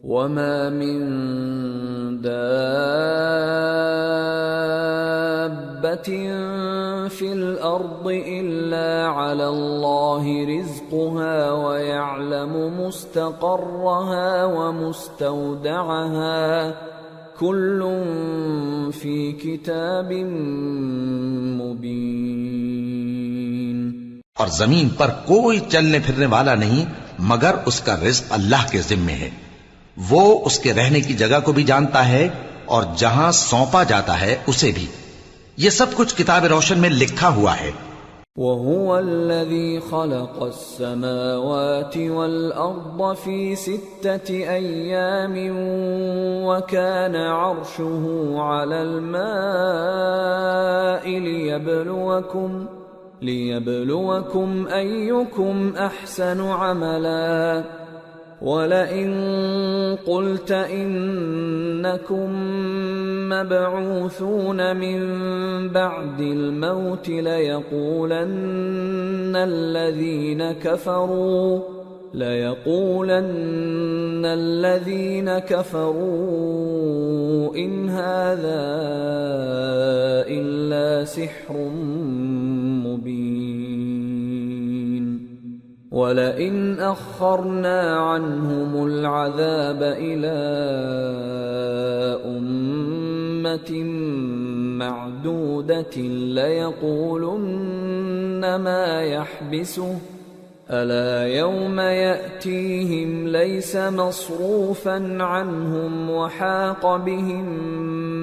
وَمَا مِن دَابَّةٍ فِي الْأَرْضِ إِلَّا عَلَى اللَّهِ رِزْقُهَا وَيَعْلَمُ مُسْتَقَرَّهَا وَمُسْتَوْدَعَهَا كُلٌّ فِي كِتَابٍ مُبِينٍ۔ اور زمین پر کوئی چلنے پھرنے والا نہیں مگر اس کا رزق اللہ کے ذمے ہے۔ وہ اس کے رہنے کی جگہ کو بھی جانتا ہے اور جہاں سونپا جاتا ہے اسے بھی۔ یہ سب کچھ کتاب روشن میں لکھا ہوا ہے۔ وَهُوَ الَّذِي خَلَقَ السَّمَاوَاتِ وَالْأَرْضَ فِي 6 أَيَّامٍ وَكَانَ عَرْشُهُ عَلَى الْمَاءِ لِيَبْلُوَكُمْ أَيُّكُمْ أَحْسَنُ عَمَلًا وَلَئِن قُلْتَ إِنَّكُمْ مَبْعُوثُونَ مِنْ بَعْدِ الْمَوْتِ لَيَقُولَنَّ الَّذِينَ كَفَرُوا إِنْ هَذَا إِلَّا سِحْرٌ مُبِينٌ وَلَئِنْ أَخَّرْنَا عَنْهُمُ الْعَذَابَ إِلَىٰ أُمَّةٍ مَّعْدُودَةٍ لَيَقُولُنَّ مَا يَحْبِسُهُ أَلَا يَوْمَ يَأْتِيهِمْ لَيْسَ مَصْرُوفًا عَنْهُمْ وَحَاقَ بِهِم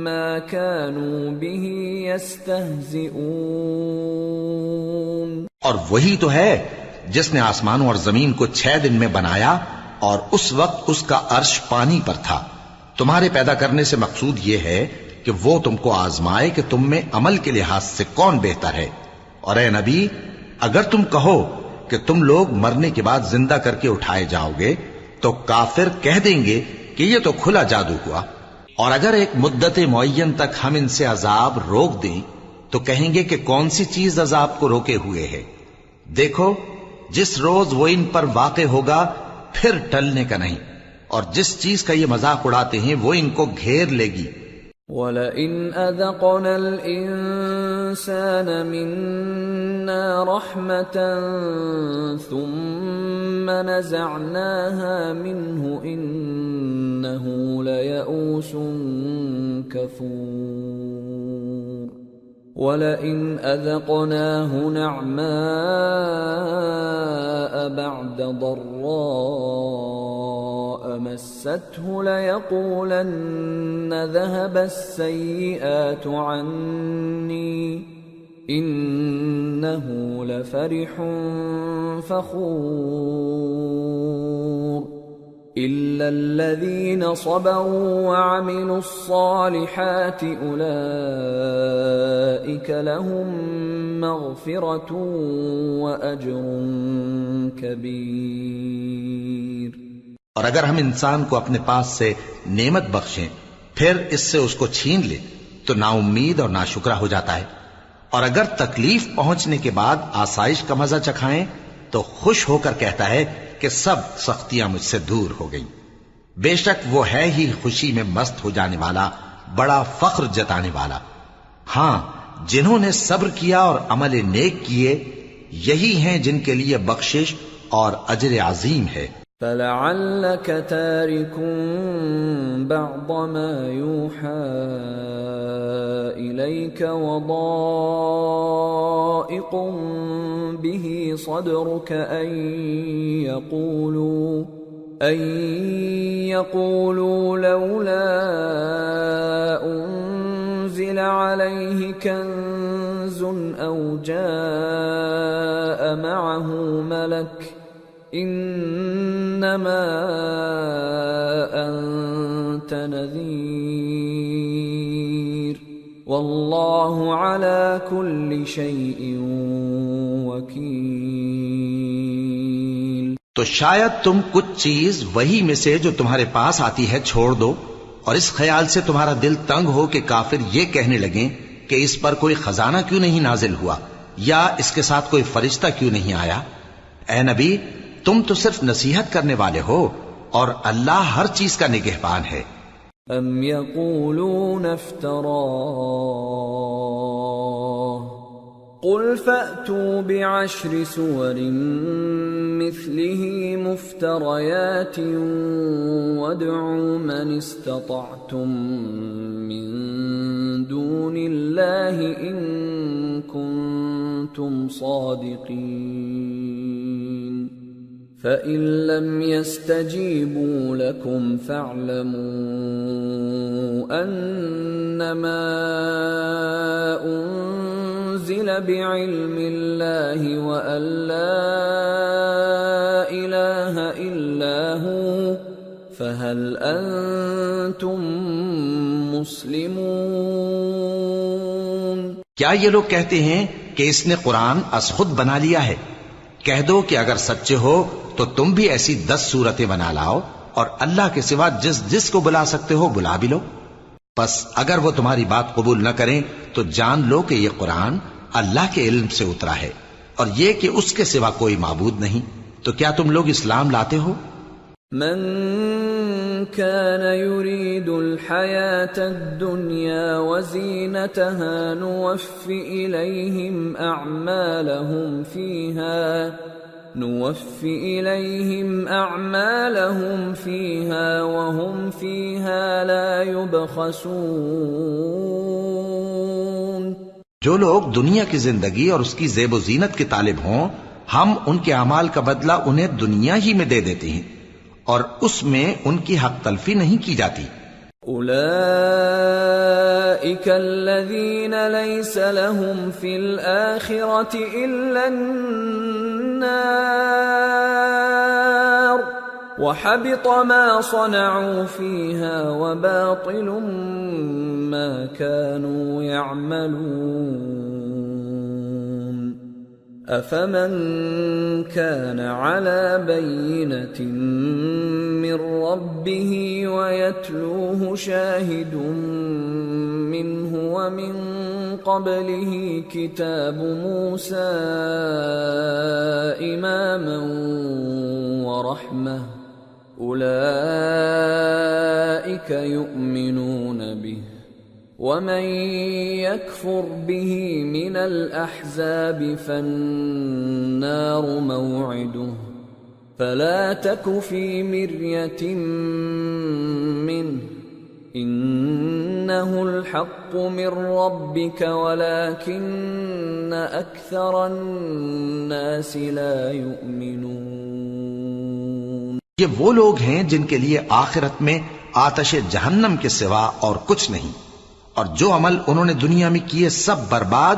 مَّا كَانُوا بِهِ يَسْتَهْزِئُونَ۔ اور وہی تو ہے جس نے آسمانوں اور زمین کو 6 دن میں بنایا اور اس وقت اس کا عرش پانی پر تھا۔ تمہارے پیدا کرنے سے مقصود یہ ہے کہ وہ تم کو آزمائے کہ تم میں عمل کے لحاظ سے کون بہتر ہے۔ اور اے نبی، اگر تم کہو کہ تم لوگ مرنے کے بعد زندہ کر کے اٹھائے جاؤ گے تو کافر کہہ دیں گے کہ یہ تو کھلا جادو ہوا۔ اور اگر ایک مدت معین تک ہم ان سے عذاب روک دیں تو کہیں گے کہ کون سی چیز عذاب کو روکے ہوئے ہے۔ دیکھو، جس روز وہ ان پر واقع ہوگا پھر ٹلنے کا نہیں، اور جس چیز کا یہ مذاق اڑاتے ہیں وہ ان کو گھیر لے گی۔ وَلَئِنْ أَذَقْنَا الْإِنسَانَ مِنَّا رَحْمَةً ثُمَّ نَزَعْنَاهَا مِنْهُ إِنَّهُ لَيَئُوسٌ كَفُورٌ وَلَئِنْ أَذَقْنَاهُ نَعْمَاءَ بَعْدَ ضَرَّاءَ مَسَّتْهُ لَيَقُولَنَّ ذَهَبَ السَّيِّئَاتُ عَنِّي إِنَّهُ لَفَرِحٌ فَخُورٌ إِلَّا الَّذِينَ صَبَرُوا وَعَمِلُوا الصَّالِحَاتِ أُولَئِكَ لَهُم مَّغْفِرَةٌ وَأَجْرٌ كَبِيرٌ۔ اور اگر ہم انسان کو اپنے پاس سے نعمت بخشیں پھر اس سے اس کو چھین لیں تو نا امید اور ناشکرا ہو جاتا ہے، اور اگر تکلیف پہنچنے کے بعد آسائش کا مزہ چکھائیں تو خوش ہو کر کہتا ہے کہ سب سختیاں مجھ سے دور ہو گئیں۔ بے شک وہ ہے ہی خوشی میں مست ہو جانے والا، بڑا فخر جتانے والا۔ ہاں، جنہوں نے صبر کیا اور عمل نیک کیے یہی ہیں جن کے لیے بخشش اور اجر عظیم ہے۔ فَلَعَلَّكَ تَارِكٌ بَعْضَ مَا يُوحَىٰ إِلَيْكَ وَضَائِقٌ بِهِ صَدْرُكَ أَن يَقُولُوا لَوْلَا أُنزِلَ عَلَيْهِ كَنزٌ أَوْ جَاءَ مَعَهُ مَلَكٌ إِنَّمَا أَنتَ نَذِيرٌ وَاللَّهُ عَلَى كُلِّ شَيْءٍ وَكِيلٌ۔ تو شاید تم کچھ چیز وہی میں سے جو تمہارے پاس آتی ہے چھوڑ دو، اور اس خیال سے تمہارا دل تنگ ہو کہ کافر یہ کہنے لگیں کہ اس پر کوئی خزانہ کیوں نہیں نازل ہوا، یا اس کے ساتھ کوئی فرشتہ کیوں نہیں آیا۔ اے نبی، تم تو صرف نصیحت کرنے والے ہو، اور اللہ ہر چیز کا نگہبان ہے۔ ام یقولون افتراه قل فأتوا بعشر سور مثله مفتريات وادعوا من استطعتم من دون الله إن كنتم صادقين فإن لم يستجيبوا لكم فاعلموا أنما أنزل بعلم الله وأن لا إله إلا هو فهل أنتم مسلمون؟ کیا یہ لوگ کہتے ہیں کہ اس نے قرآن از خود بنا لیا ہے؟ کہہ دو کہ اگر سچے ہو تو تم بھی ایسی 10 صورتیں بنا لاؤ اور اللہ کے سوا جس جس کو بلا سکتے ہو بلا بھی لو۔ پس اگر وہ تمہاری بات قبول نہ کریں تو جان لو کہ یہ قرآن اللہ کے علم سے اترا ہے اور یہ کہ اس کے سوا کوئی معبود نہیں۔ تو کیا تم لوگ اسلام لاتے ہو؟ من كان يريد الحياة الدنيا وزينتها نوفِ إليهم أعمالهم فيها وهم فيها لا يبخسون۔ جو لوگ دنیا کی زندگی اور اس کی زیب و زینت کے طالب ہوں، ہم ان کے اعمال کا بدلہ انہیں دنیا ہی میں دے دیتے ہیں اور اس میں ان کی حق تلفی نہیں کی جاتی۔ أولئك الذين ليس لهم في الآخرة إلا النار وحبط ما صنعوا فيها وباطل ما كانوا يعملون أفمن كان على بينة من ربه ويتلوه شاهد منه ومن قبله كتاب موسى إماما ورحمة أولئك يؤمنون به ومن يكفر به من الأحزاب فالنار موعده فلا تك في مرية منه إنه الحق من ربك ولكن أكثر الناس لا يؤمنون۔ یہ وہ لوگ ہیں جن کے لیے آخرت میں آتش جہنم کے سوا اور کچھ نہیں، اور جو عمل انہوں نے دنیا میں کیے سب برباد،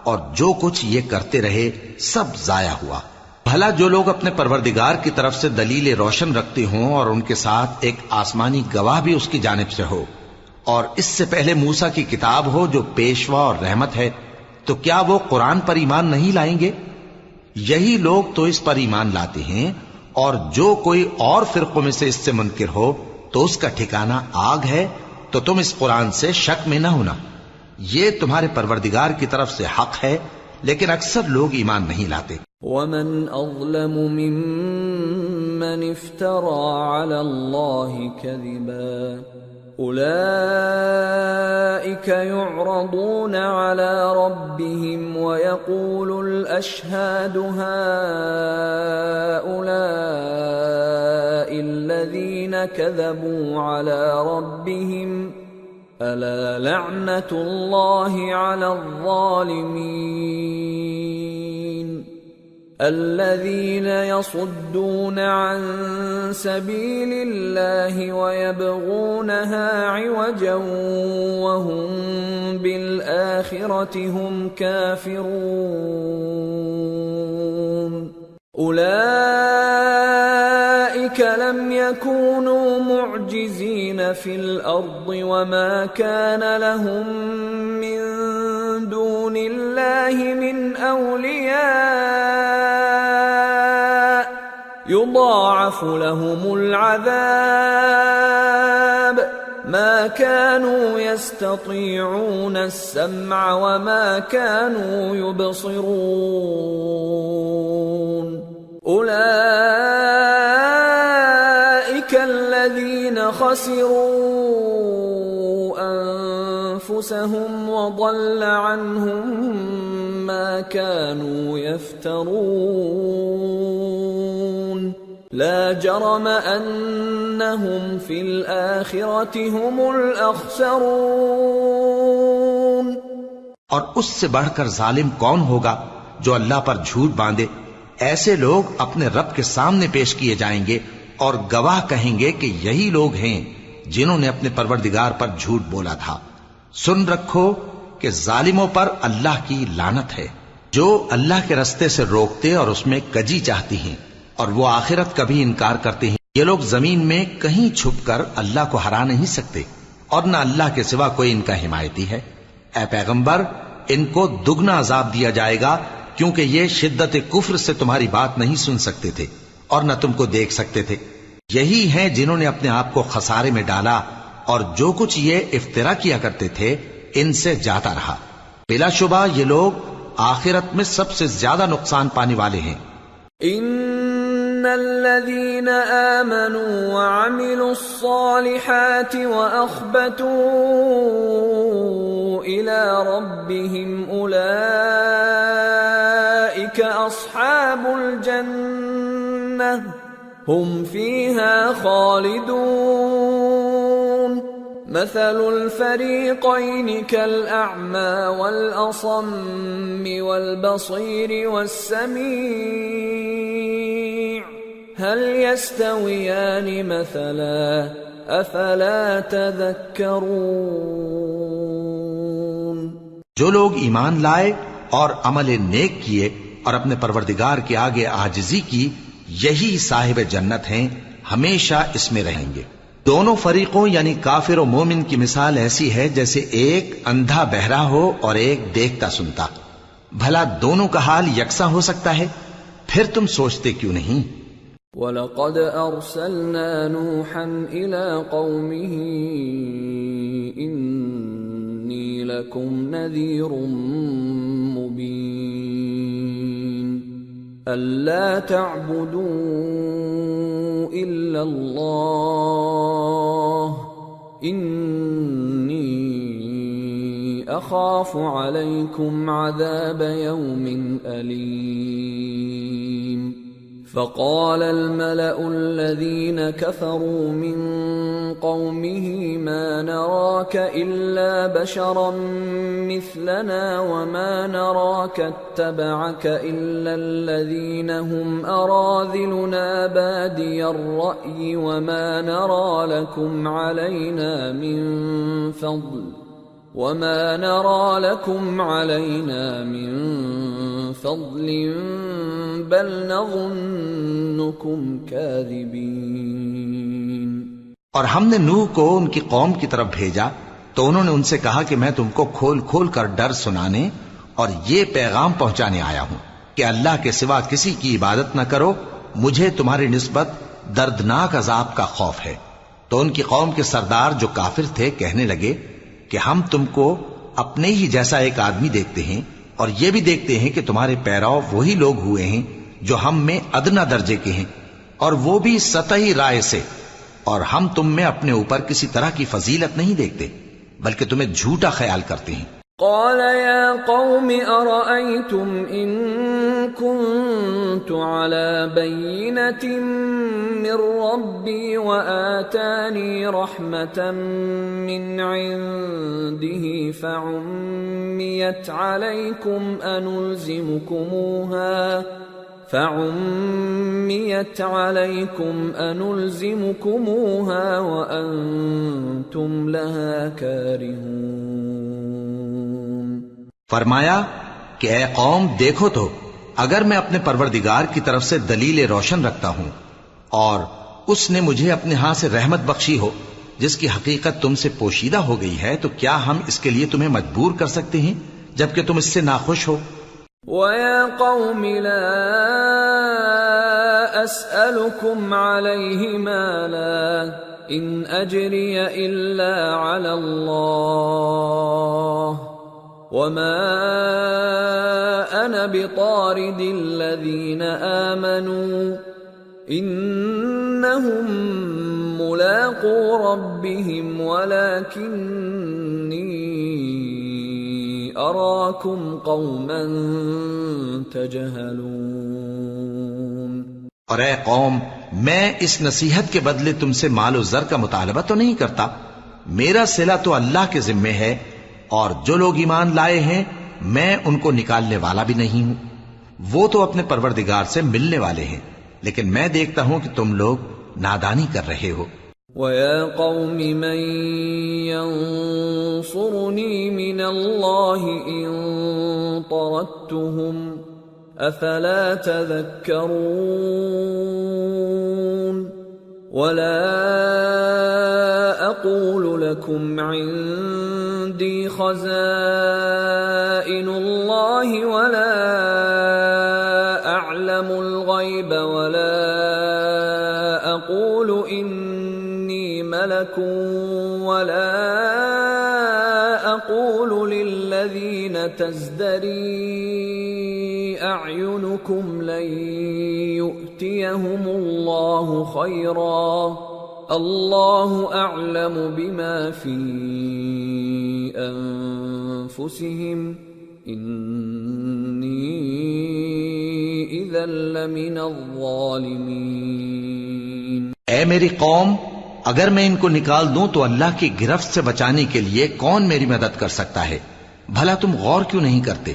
اور جو کچھ یہ کرتے رہے سب ضائع ہوا۔ بھلا جو لوگ اپنے پروردگار کی طرف سے دلیل روشن رکھتے ہوں اور ان کے ساتھ ایک آسمانی گواہ بھی اس کی جانب سے ہو، اور اس سے پہلے موسیٰ کی کتاب ہو جو پیشوا اور رحمت ہے، تو کیا وہ قرآن پر ایمان نہیں لائیں گے؟ یہی لوگ تو اس پر ایمان لاتے ہیں، اور جو کوئی اور فرقوں میں سے اس سے منکر ہو تو اس کا ٹھکانہ آگ ہے۔ تو تم اس قرآن سے شک میں نہ ہونا، یہ تمہارے پروردگار کی طرف سے حق ہے، لیکن اکثر لوگ ایمان نہیں لاتے۔ ومن أظلم ممن افترى على الله كذبا أولئك يعرضون على ربهم ويقول الأشهاد هؤلاء الذين كذبوا على ربهم ألا لعنة الله على الظالمين الذين يصدون عن سبيل الله ويبغونها عوجا وهم بالآخرة هم كافرون أولئك لم يكونوا معجزين في الأرض وما كان لهم من دون الله من أولياء يضاعف لهم العذاب ما كانوا يستطيعون السمع وما كانوا يبصرون أولئك خسروا أنفسهم وضل عنهم ما كانوا يفترون لا جرم أنهم في الآخرة هم الأخسرون۔ اور اس سے بڑھ کر ظالم کون ہوگا جو اللہ پر جھوٹ باندھے؟ ایسے لوگ اپنے رب کے سامنے پیش کیے جائیں گے اور گواہ کہیں گے کہ یہی لوگ ہیں جنہوں نے اپنے پروردگار پر جھوٹ بولا تھا۔ سن رکھو کہ ظالموں پر اللہ کی لعنت ہے، جو اللہ کے رستے سے روکتے اور اس میں کجی چاہتی ہیں، اور وہ آخرت کا بھی انکار کرتے ہیں۔ یہ لوگ زمین میں کہیں چھپ کر اللہ کو ہرا نہیں سکتے، اور نہ اللہ کے سوا کوئی ان کا حمایتی ہے۔ اے پیغمبر، ان کو دگنا عذاب دیا جائے گا، کیونکہ یہ شدت کفر سے تمہاری بات نہیں سن سکتے تھے اور نہ تم کو دیکھ سکتے تھے۔ یہی ہیں جنہوں نے اپنے آپ کو خسارے میں ڈالا، اور جو کچھ یہ افترا کیا کرتے تھے ان سے جاتا رہا۔ بلا شبہ یہ لوگ آخرت میں سب سے زیادہ نقصان پانے والے ہیں۔ ان الذين آمنوا وعملوا الصالحات واخبتوا الى ربهم اولئك اصحاب الجنة هم فيها خالدون مثل الفريقين كالأعمى والأصم والبصير والسميع هل يستويان مثلا أفلا تذكرون۔ جو لوگ ایمان لائے اور عمل نیک کیے اور اپنے پروردگار کے آگے عاجزی کی، یہی صاحب جنت ہیں، ہمیشہ اس میں رہیں گے۔ دونوں فریقوں یعنی کافر و مومن کی مثال ایسی ہے جیسے ایک اندھا بہرا ہو اور ایک دیکھتا سنتا۔ بھلا دونوں کا حال یکساں ہو سکتا ہے؟ پھر تم سوچتے کیوں نہیں؟ وَلَقَدْ أَرْسَلْنَا نُوحًا إِلَىٰ قَوْمِهِ إِنِّي لَكُمْ نَذِيرٌ مُّبِينٌ أَلَّا تَعْبُدُوا إِلَّا اللَّهَ إِنِّي أَخَافُ عَلَيْكُمْ عَذَابَ يَوْمٍ أَلِيمٍ۔ فقال الملأ الذين كفروا من قومه ما نراك إلا بشرا مثلنا وما نراك اتبعك إلا الذين هم أراذلنا بادي الرأي وما نرى لكم علينا من فضل بل نظنكم كاذبين۔ اور ہم نے نوح کو ان کی قوم کی طرف بھیجا تو انہوں نے ان سے کہا کہ میں تم کو کھول کھول کر ڈر سنانے اور یہ پیغام پہنچانے آیا ہوں کہ اللہ کے سوا کسی کی عبادت نہ کرو، مجھے تمہاری نسبت دردناک عذاب کا خوف ہے۔ تو ان کی قوم کے سردار جو کافر تھے کہنے لگے کہ ہم تم کو اپنے ہی جیسا ایک آدمی دیکھتے ہیں اور یہ بھی دیکھتے ہیں کہ تمہارے پیرو وہی لوگ ہوئے ہیں جو ہم میں ادنا درجے کے ہیں، اور وہ بھی سطحی رائے سے، اور ہم تم میں اپنے اوپر کسی طرح کی فضیلت نہیں دیکھتے بلکہ تمہیں جھوٹا خیال کرتے ہیں۔ قال يا قوم أرأيتم إن كنت على بينة من ربي وآتاني رحمة من عنده فعميت عليكم أنلزمكموها وأنتم لها كارهون۔ فرمایا کہ اے قوم دیکھو تو، اگر میں اپنے پروردگار کی طرف سے دلیل روشن رکھتا ہوں اور اس نے مجھے اپنے ہاں سے رحمت بخشی ہو جس کی حقیقت تم سے پوشیدہ ہو گئی ہے، تو کیا ہم اس کے لیے تمہیں مجبور کر سکتے ہیں جبکہ تم اس سے ناخوش ہو؟ وَيَا قَوْمِ لَا أَسْأَلُكُمْ عَلَيْهِ مَالًا إِنْ أَجْرِيَ إِلَّا عَلَى اللَّهِ وَمَا أَنَا بِطَارِدِ الَّذِينَ آمَنُوا إِنَّهُمْ ملاقو ربهم ولكني أراكم قوما تجهلون۔ اور اے قوم، میں اس نصیحت کے بدلے تم سے مال و زر کا مطالبہ تو نہیں کرتا، میرا صلہ تو اللہ کے ذمے ہے، اور جو لوگ ایمان لائے ہیں میں ان کو نکالنے والا بھی نہیں ہوں، وہ تو اپنے پروردگار سے ملنے والے ہیں، لیکن میں دیکھتا ہوں کہ تم لوگ نادانی کر رہے ہو۔ وَيَا قَوْمِ مَنْ يَنصُرُنِي مِنَ اللَّهِ إِن طَرَدتُّهُمْ أَفَلَا تَذَكَّرُونَ وَلَا أَقُولُ لَكُمْ عِندِي خَزَائِنُ اللَّهِ وَلَا أَعْلَمُ الْغَيْبَ وَلَا أَقُولُ إِنِّي مَلَكٌ وَلَا أَقُولُ لِلَّذِينَ تَزْدَرِي أَعْيُنُكُمْ لَن يُؤْتِيَهُمُ اللَّهُ خَيْرًا اللَّهُ أَعْلَمُ بِمَا فِي أَنفُسِهِمْ إِنِّي إِذًا لَّمِنَ الظَّالِمِينَ۔ اے میری قوم، اگر میں ان کو نکال دوں تو اللہ کی گرفت سے بچانے کے لیے کون میری مدد کر سکتا ہے؟ بھلا تم غور کیوں نہیں کرتے؟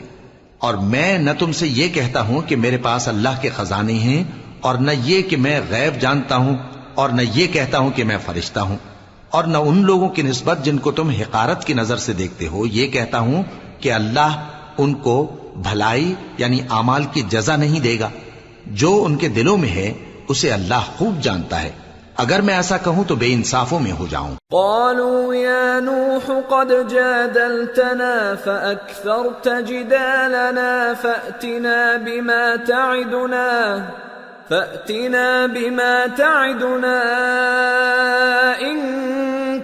اور میں نہ تم سے یہ کہتا ہوں کہ میرے پاس اللہ کے خزانے ہیں، اور نہ یہ کہ میں غیب جانتا ہوں، اور نہ یہ کہتا ہوں کہ میں فرشتہ ہوں، اور نہ ان لوگوں کی نسبت جن کو تم حقارت کی نظر سے دیکھتے ہو یہ کہتا ہوں کہ اللہ ان کو بھلائی یعنی اعمال کی جزا نہیں دے گا۔ جو ان کے دلوں میں ہے اسے اللہ خوب جانتا ہے، اگر میں ایسا کہوں تو بے انصافوں میں ہو جاؤں۔ قالوا يا نوح قد جادلتنا فأكثرت جدالنا فأتنا بما تعدنا إن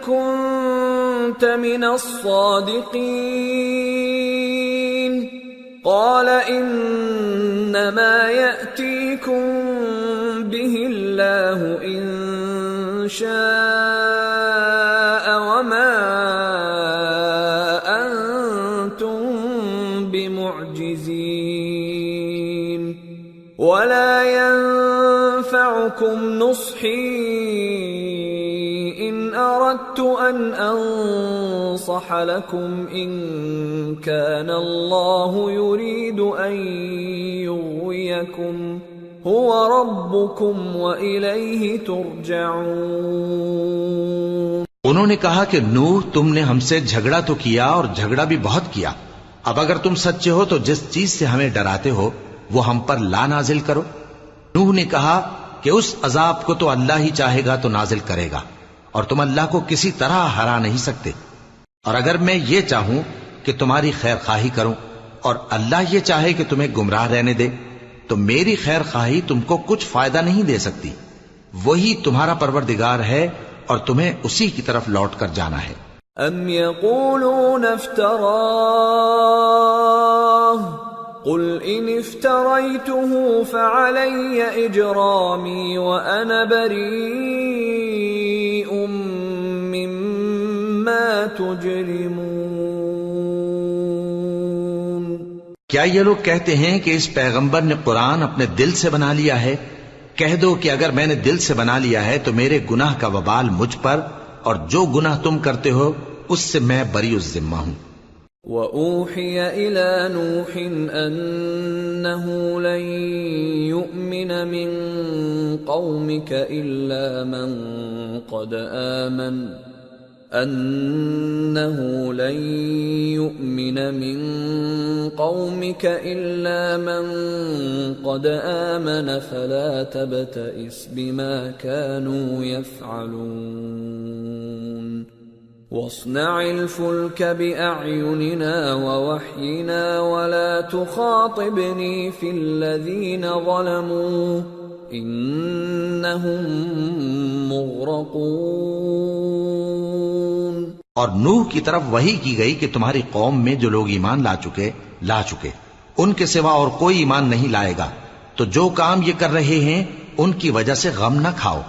كنت من الصادقين قال إنما يأتيكم به الله إن شاء وما أنتم بمعجزين ولا ينفعكم نصحي إن أردت أن أنصح لكم إن كان الله يريد أن يغويكم هو ربكم وإليه ترجعون۔ انہوں نے کہا کہ نوح، تم نے ہم سے جھگڑا تو کیا اور جھگڑا بھی بہت کیا، اب اگر تم سچے ہو تو جس چیز سے ہمیں ڈراتے ہو وہ ہم پر لا نازل کرو۔ نوح نے کہا کہ اس عذاب کو تو اللہ ہی چاہے گا تو نازل کرے گا، اور تم اللہ کو کسی طرح ہرا نہیں سکتے، اور اگر میں یہ چاہوں کہ تمہاری خیر خواہی کروں اور اللہ یہ چاہے کہ تمہیں گمراہ رہنے دے تو میری خیر خواہی تم کو کچھ فائدہ نہیں دے سکتی، وہی تمہارا پروردگار ہے اور تمہیں اسی کی طرف لوٹ کر جانا ہے۔ ام یقولون افتراہ قل ان افتریته فعلی اجرامی وانا بریء مما تجرمون۔ کیا یہ لوگ کہتے ہیں کہ اس پیغمبر نے قرآن اپنے دل سے بنا لیا ہے؟ کہہ دو کہ اگر میں نے دل سے بنا لیا ہے تو میرے گناہ کا وبال مجھ پر، اور جو گناہ تم کرتے ہو اس سے میں بری الذمہ ہوں۔ وَأُوحِيَ إِلَى نُوحٍ أَنَّهُ لَن يُؤْمِنَ مِن قَوْمِكَ إِلَّا مَن قَدْ آمَنَ فَلَا تَبْتَئِسْ بِمَا كَانُوا يَفْعَلُونَ وَاصْنَعِ الْفُلْكَ بِأَعْيُنِنَا وَوَحْيِنَا وَلَا تُخَاطِبْنِي فِي الَّذِينَ ظَلَمُوا إِنَّهُمْ مُغْرَقُونَ۔ اور نوح کی طرف وحی کی گئی کہ تمہاری قوم میں جو لوگ ایمان لا چکے ان کے سوا اور کوئی ایمان نہیں لائے گا، تو جو کام یہ کر رہے ہیں ان کی وجہ سے غم نہ کھاؤ،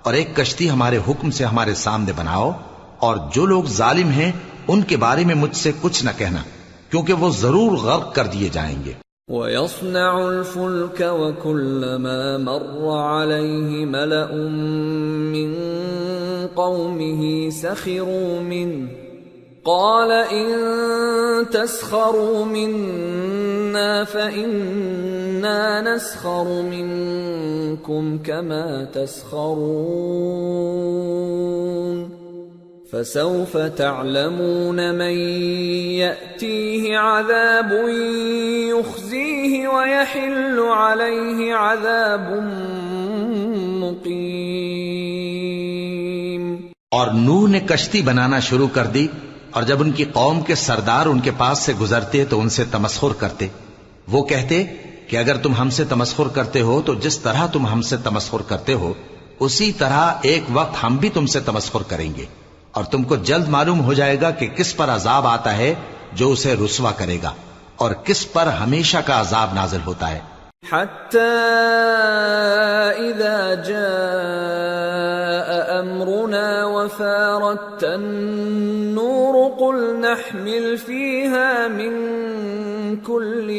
اور ایک کشتی ہمارے حکم سے ہمارے سامنے بناؤ، اور جو لوگ ظالم ہیں ان کے بارے میں مجھ سے کچھ نہ کہنا، کیونکہ وہ ضرور غرق کر دیے جائیں گے۔ وَيَصْنَعُ الْفُلْكَ وَكُلَّمَا مَرَّ عَلَيْهِ مَلَأٌ مِّن قَوْمِهِ سَخِرُوا مِنْهُ قَالَ إِن تَسْخَرُوا مِنَّا فَإِنَّا نَسْخَرُ مِنكُمْ كَمَا تَسْخَرُونَ فَسَوْفَ تَعْلَمُونَ مَن يَأْتِيهِ عَذَابٌ يُخْزِيهِ وَيَحِلُّ عَلَيْهِ عَذَابٌ مُقِيمٌ۔ اور نوح نے کشتی بنانا شروع کر دی، اور جب ان کی قوم کے سردار ان کے پاس سے گزرتے تو ان سے تمسخر کرتے۔ وہ کہتے کہ اگر تم ہم سے تمسخر کرتے ہو تو جس طرح تم ہم سے تمسخر کرتے ہو اسی طرح ایک وقت ہم بھی تم سے تمسخر کریں گے، اور تم کو جلد معلوم ہو جائے گا کہ کس پر عذاب آتا ہے جو اسے رسوا کرے گا، اور کس پر ہمیشہ کا عذاب نازل ہوتا ہے۔ حتى إذا جاء أمرنا وفارت النور قل نحمل فيها من كل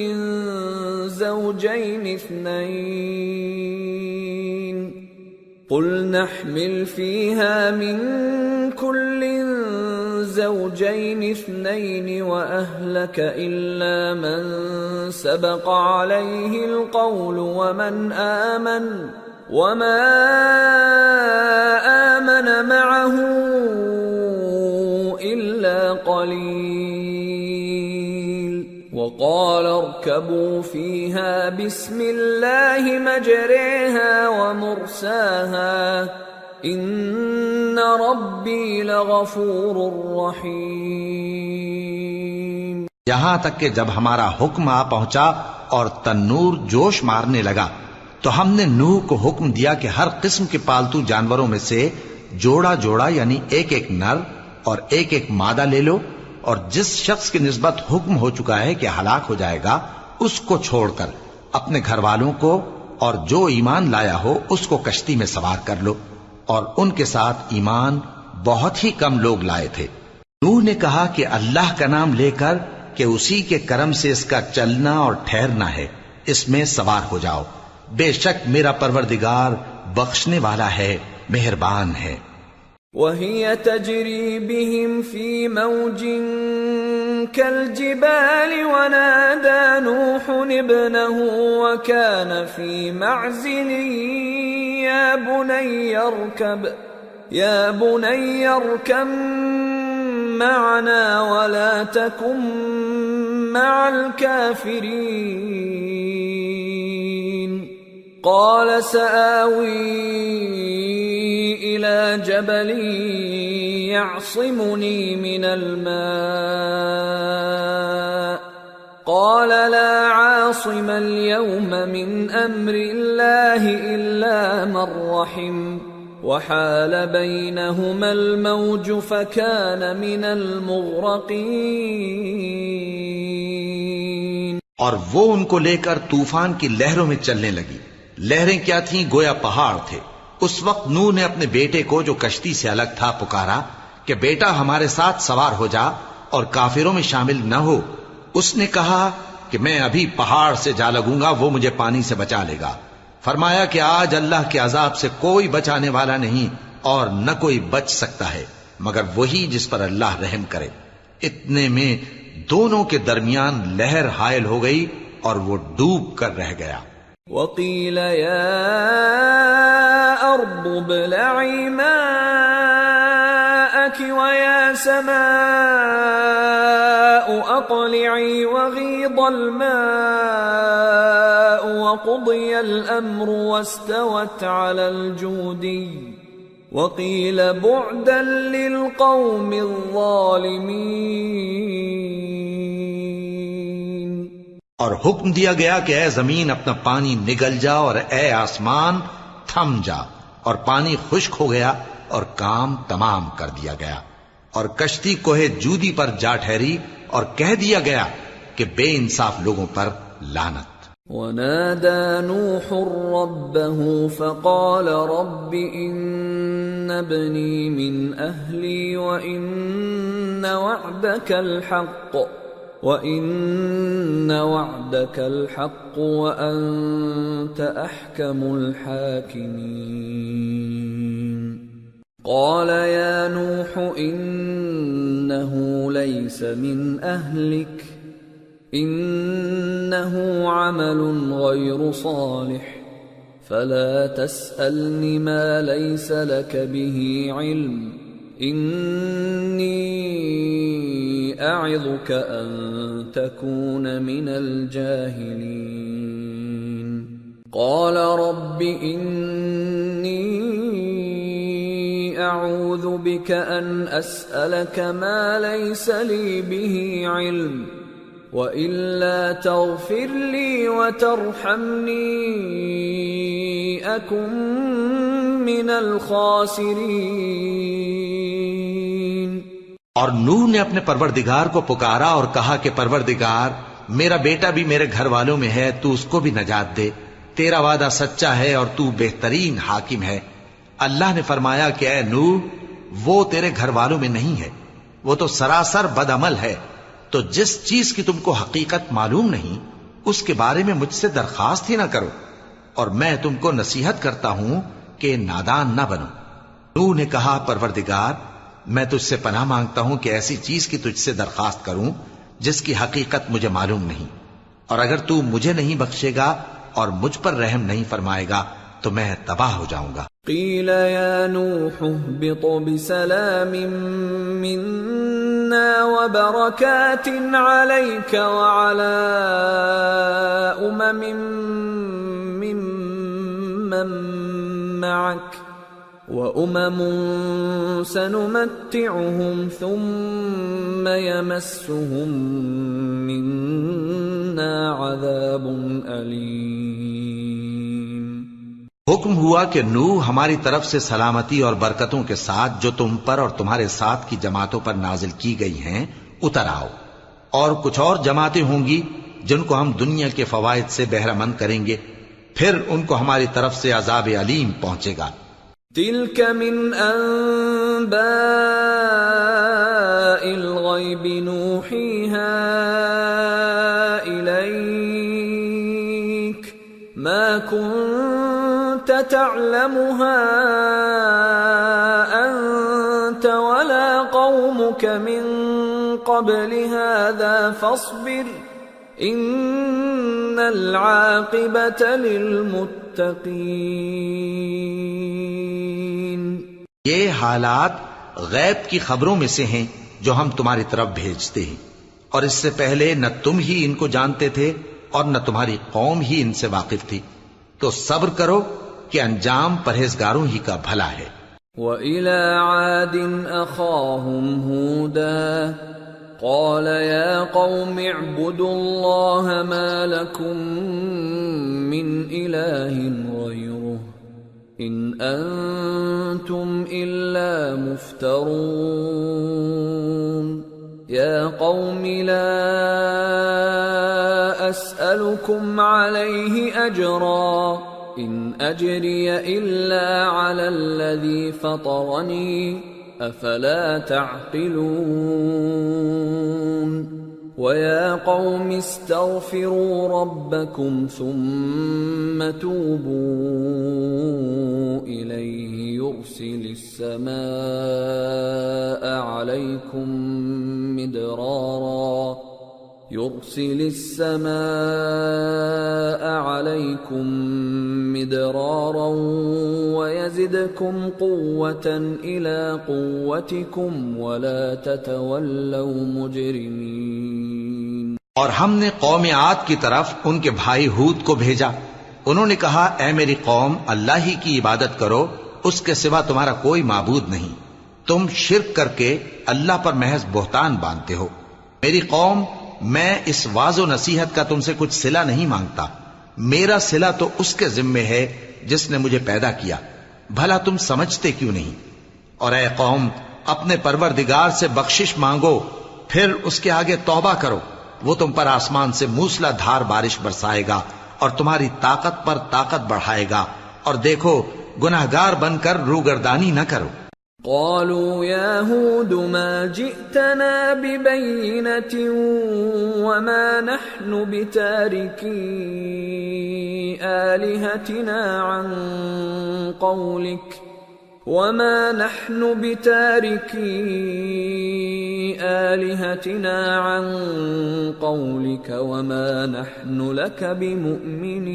زوجين اثنين وأهلك إلا من سبق عليه القول وما آمن معه إلا قليل وقال اركبوا فيها بسم الله مجريها ومرساها إن ربي لغفور رحيم۔ یہاں تک کہ جب ہمارا حکم آ پہنچا اور تنور جوش مارنے لگا تو ہم نے نوح کو حکم دیا کہ ہر قسم کے پالتو جانوروں میں سے جوڑا جوڑا یعنی ایک ایک نر اور ایک ایک مادہ لے لو، اور جس شخص کی نسبت حکم ہو چکا ہے کہ ہلاک ہو جائے گا اس کو چھوڑ کر اپنے گھر والوں کو اور جو ایمان لایا ہو اس کو کشتی میں سوار کر لو، اور ان کے ساتھ ایمان بہت ہی کم لوگ لائے تھے۔ نوح نے کہا کہ اللہ کا نام لے کر کہ اسی کے کرم سے اس کا چلنا اور ٹھہرنا ہے، اس میں سوار ہو جاؤ، بے شک میرا پروردگار بخشنے والا ہے، مہربان ہے۔ وَهِيَ تَجْرِي بِهِمْ فِي مَوْجٍ كَالْجِبَالِ وَنَادَى نُوحٌ ابْنَهُ وَكَانَ فِي مَعْزِلٍ يَا بُنَيَّ ارْكَبْ مَعَنَا وَلَا تَكُنْ مَعَ الْكَافِرِينَ قَالَ سَآوِي إِلَى جَبَلٍ يَعْصِمُنِي مِنَ الْمَاءِ قَالَ لَا عَاصِمَ الْيَوْمَ مِنْ أَمْرِ اللَّهِ إِلَّا مَنْ رَحِمَ وَحَالَ بَيْنَهُمَا الْمَوْجُ فَكَانَ مِنَ الْمُغْرَقِينَ۔ اور وہ ان کو لے کر طوفان کی لہروں میں چلنے لگی، لہریں کیا تھیں گویا پہاڑ تھے۔ اس وقت نوح نے اپنے بیٹے کو جو کشتی سے الگ تھا پکارا کہ بیٹا ہمارے ساتھ سوار ہو جا اور کافروں میں شامل نہ ہو۔ اس نے کہا کہ میں ابھی پہاڑ سے جا لگوں گا، وہ مجھے پانی سے بچا لے گا۔ فرمایا کہ آج اللہ کے عذاب سے کوئی بچانے والا نہیں اور نہ کوئی بچ سکتا ہے مگر وہی جس پر اللہ رحم کرے۔ اتنے میں دونوں کے درمیان لہر حائل ہو گئی اور وہ ڈوب کر رہ گیا۔ وَقِيلَ يَا أَرْضُ ابْلَعِي مَاءَكِ وَيَا سَمَاءُ أَقْلِعِي وَغِيضَ الْمَاءُ وَقُضِيَ الْأَمْرُ وَاسْتَوَتْ عَلَى الْجُودِيِّ وَقِيلَ بُعْدًا لِلْقَوْمِ الظَّالِمِينَ۔ اور حکم دیا گیا کہ اے زمین اپنا پانی نگل جا اور اے آسمان تھم جا، اور پانی خشک ہو گیا اور کام تمام کر دیا گیا، اور کشتی کوہ جودی پر جا ٹھہری اور کہہ دیا گیا کہ بے انصاف لوگوں پر لعنت۔ ونادى نوح ربه فقال رب إن ابني من أهلي وإن وعدك الحق وأنت أحكم الحاكمين قال يا نوح إنه ليس من أهلك إنه عمل غير صالح فلا تسألني ما ليس لك به علم إني أعظك أن تكون من الجاهلين قال رب إني أعوذ بك أن أسألك ما ليس لي به علم وإلا تغفر لي وترحمني أكن من الخاسرين۔ اور نوح نے اپنے پروردگار کو پکارا اور کہا کہ پروردگار میرا بیٹا بھی میرے گھر والوں میں ہے، تو اس کو بھی نجات دے، تیرا وعدہ سچا ہے اور تو بہترین حاکم ہے۔ اللہ نے فرمایا کہ اے نوح وہ تیرے گھر والوں میں نہیں ہے، وہ تو سراسر بد عمل ہے، تو جس چیز کی تم کو حقیقت معلوم نہیں اس کے بارے میں مجھ سے درخواست ہی نہ کرو، اور میں تم کو نصیحت کرتا ہوں کہ نادان نہ بنو۔ نوح نے کہا پروردگار میں تجھ سے پناہ مانگتا ہوں کہ ایسی چیز کی تجھ سے درخواست کروں جس کی حقیقت مجھے معلوم نہیں، اور اگر تو مجھے نہیں بخشے گا اور مجھ پر رحم نہیں فرمائے گا تو میں تباہ ہو جاؤں گا۔ قیل یا نوح اهبط بسلام منا وبرکات علیک وعلی ممن معک وأمم سنمتعهم ثم يمسهم منا عذاب أليم۔ حکم ہوا کہ نوح ہماری طرف سے سلامتی اور برکتوں کے ساتھ جو تم پر اور تمہارے ساتھ کی جماعتوں پر نازل کی گئی ہیں اتر آؤ، اور کچھ اور جماعتیں ہوں گی جن کو ہم دنیا کے فوائد سے بہرہ مند کریں گے، پھر ان کو ہماری طرف سے عذاب علیم پہنچے گا۔ تلك من أنباء الغيب نوحيها إليك ما كنت تعلمها أنت ولا قومك من قبل هذا فاصبر إن العاقبة للمتقين۔ یہ حالات غیب کی خبروں میں سے ہیں جو ہم تمہاری طرف بھیجتے ہیں، اور اس سے پہلے نہ تم ہی ان کو جانتے تھے اور نہ تمہاری قوم ہی ان سے واقف تھی، تو صبر کرو کہ انجام پرہیزگاروں ہی کا بھلا ہے۔ وَإِلَى عَادٍ أَخَاهُمْ هُودًا قَالَ يَا قَوْمِ اعْبُدُوا اللَّهَ مَا لَكُمْ مِنْ إِلَٰهٍ غَيْرُهُ إِنْ أَنْتُمْ إِلَّا مُفْتَرُونَ يَا قَوْمِ لَا أَسْأَلُكُمْ عَلَيْهِ أَجْرًا إِنْ أَجْرِيَ إِلَّا عَلَى الَّذِي فَطَرَنِي أَفَلَا تَعْقِلُونَ وَيَا قَوْمِ اسْتَغْفِرُوا رَبَّكُمْ ثُمَّ تُوبُوا إِلَيْهِ يُرْسِلِ السَّمَاءَ عَلَيْكُمْ مِدْرَارًا وَيَزِدْكُمْ قُوَّةً إِلَى قُوَّتِكُمْ وَلَا تَتَوَلَّوْا مُجْرِمِينَ۔ اور ہم نے قوم عاد کی طرف ان کے بھائی ہود کو بھیجا، انہوں نے کہا اے میری قوم اللہ ہی کی عبادت کرو، اس کے سوا تمہارا کوئی معبود نہیں، تم شرک کر کے اللہ پر محض بہتان باندھتے ہو۔ میری قوم میں اس واعظ و نصیحت کا تم سے کچھ صلہ نہیں مانگتا، میرا صلہ تو اس کے ذمے ہے جس نے مجھے پیدا کیا، بھلا تم سمجھتے کیوں نہیں؟ اور اے قوم اپنے پروردگار سے بخشش مانگو، پھر اس کے آگے توبہ کرو، وہ تم پر آسمان سے موسلا دھار بارش برسائے گا اور تمہاری طاقت پر طاقت بڑھائے گا، اور دیکھو گناہگار بن کر روگردانی نہ کرو۔ قالوا يا هود ما جئتنا ببينة وما نحن بتاركي آلهتنا عن قولك وما نحن لك بمؤمنين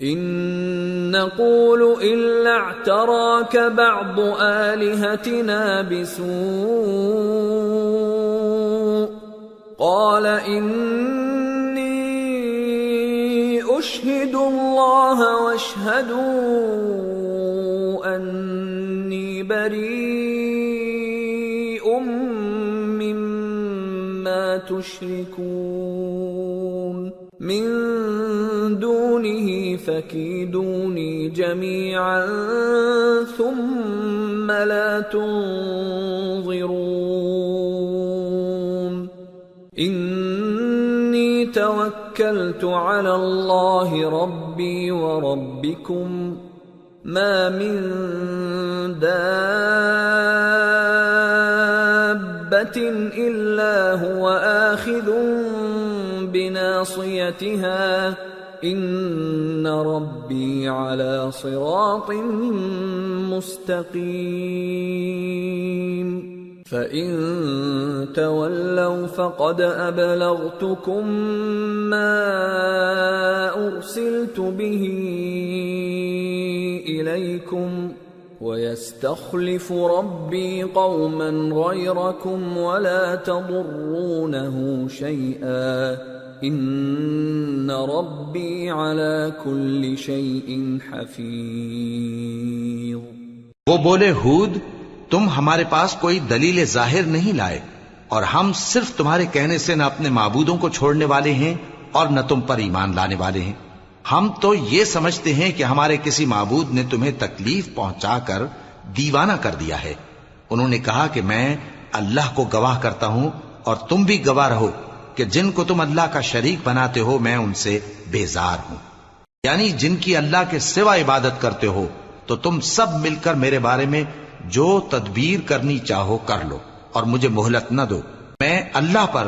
إن نقول إلا اعتراك بعض آلهتنا بسوء قال إني أشهد الله واشهدوا أني بريء مما تشركون من دونه فكيدوني جميعا ثم لا تنظرون إني توكلت على الله ربي وربكم ما من دابة إلا هو آخذ بناصيتها إن ربي على صراط مستقيم فإن تولوا فقد أبلغتكم ما أرسلت به إليكم ويستخلف ربي قوما غيركم ولا تضرونه شيئا ان ربی علی کل شیء حفیظ۔ وہ بولے ہود تم ہمارے پاس کوئی دلیل ظاہر نہیں لائے، اور ہم صرف تمہارے کہنے سے نہ اپنے معبودوں کو چھوڑنے والے ہیں اور نہ تم پر ایمان لانے والے ہیں۔ ہم تو یہ سمجھتے ہیں کہ ہمارے کسی معبود نے تمہیں تکلیف پہنچا کر دیوانہ کر دیا ہے۔ انہوں نے کہا کہ میں اللہ کو گواہ کرتا ہوں اور تم بھی گواہ رہو کہ جن کو تم اللہ کا شریک بناتے ہو میں ان سے بیزار ہوں، یعنی جن کی اللہ کے سوا عبادت کرتے ہو، تو تم سب مل کر میرے بارے میں جو تدبیر کرنی چاہو کر لو اور مجھے مہلت نہ دو۔ میں اللہ پر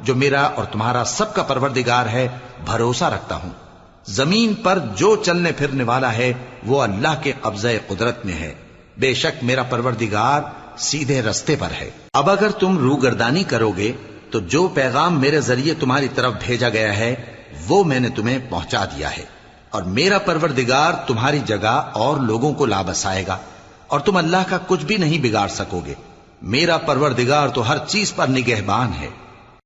جو میرا اور تمہارا سب کا پروردگار ہے بھروسہ رکھتا ہوں۔ زمین پر جو چلنے پھرنے والا ہے وہ اللہ کے قبضہ قدرت میں ہے، بے شک میرا پروردگار سیدھے رستے پر ہے۔ اب اگر تم روگردانی کرو گے تو جو پیغام میرے ذریعے تمہاری طرف بھیجا گیا ہے وہ میں نے تمہیں پہنچا دیا ہے، اور میرا پروردگار تمہاری جگہ اور لوگوں کو لا بسائے گا، اور تم اللہ کا کچھ بھی نہیں بگاڑ سکو گے۔ میرا پروردگار تو ہر چیز پر نگہبان ہے۔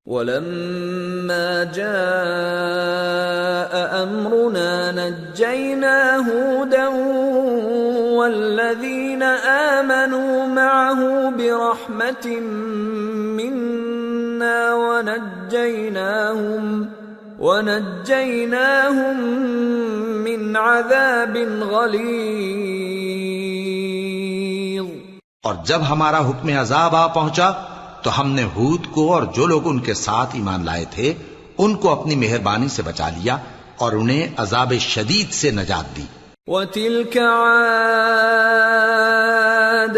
وَلَمَّا جَاءَ أَمْرُنَا نَجَّيْنَا هُودًا وَالَّذِينَ آمَنُوا مَعَهُ بِرَحْمَةٍ مِنَّا وَنَجَّيْنَاهُمْ مِنْ عَذَابٍ غَلِيظٍ۔ اور جب ہمارا حکم عذاب آ پہنچا تو ہم نے ہود کو اور جو لوگ ان کے ساتھ ایمان لائے تھے ان کو اپنی مہربانی سے بچا لیا اور انہیں عذاب شدید سے نجات دی۔ وَتِلْكَ عَادٌ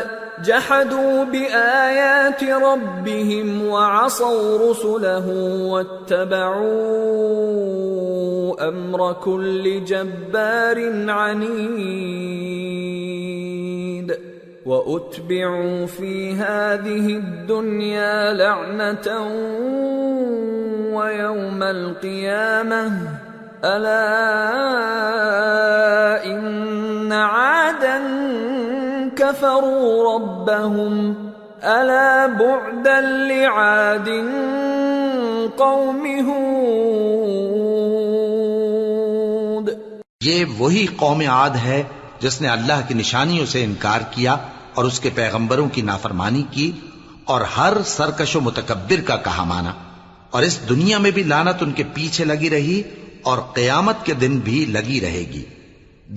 جَحَدُوا بِآيَاتِ رَبِّهِمْ وَعَصَوْا رُسُلَهُ وَاتَّبَعُوا أَمْرَ كُلِّ جَبَّارٍ عَنِيدٍ وَأُتْبِعُوا فِي هَذِهِ الدُّنْيَا لَعْنَةً وَيَوْمَ الْقِيَامَةِ أَلَا إِنَّ عَادًا كَفَرُوا رَبَّهُمْ أَلَا بُعْدًا لِعَادٍ قَوْمِ هُودٍ۔ یہ وہی قوم عاد ہے جس نے اللہ کی نشانیوں سے انکار کیا اور اس کے پیغمبروں کی نافرمانی کی اور ہر سرکش و متکبر کا کہا مانا، اور اس دنیا میں بھی لعنت ان کے پیچھے لگی رہی اور قیامت کے دن بھی لگی رہے گی۔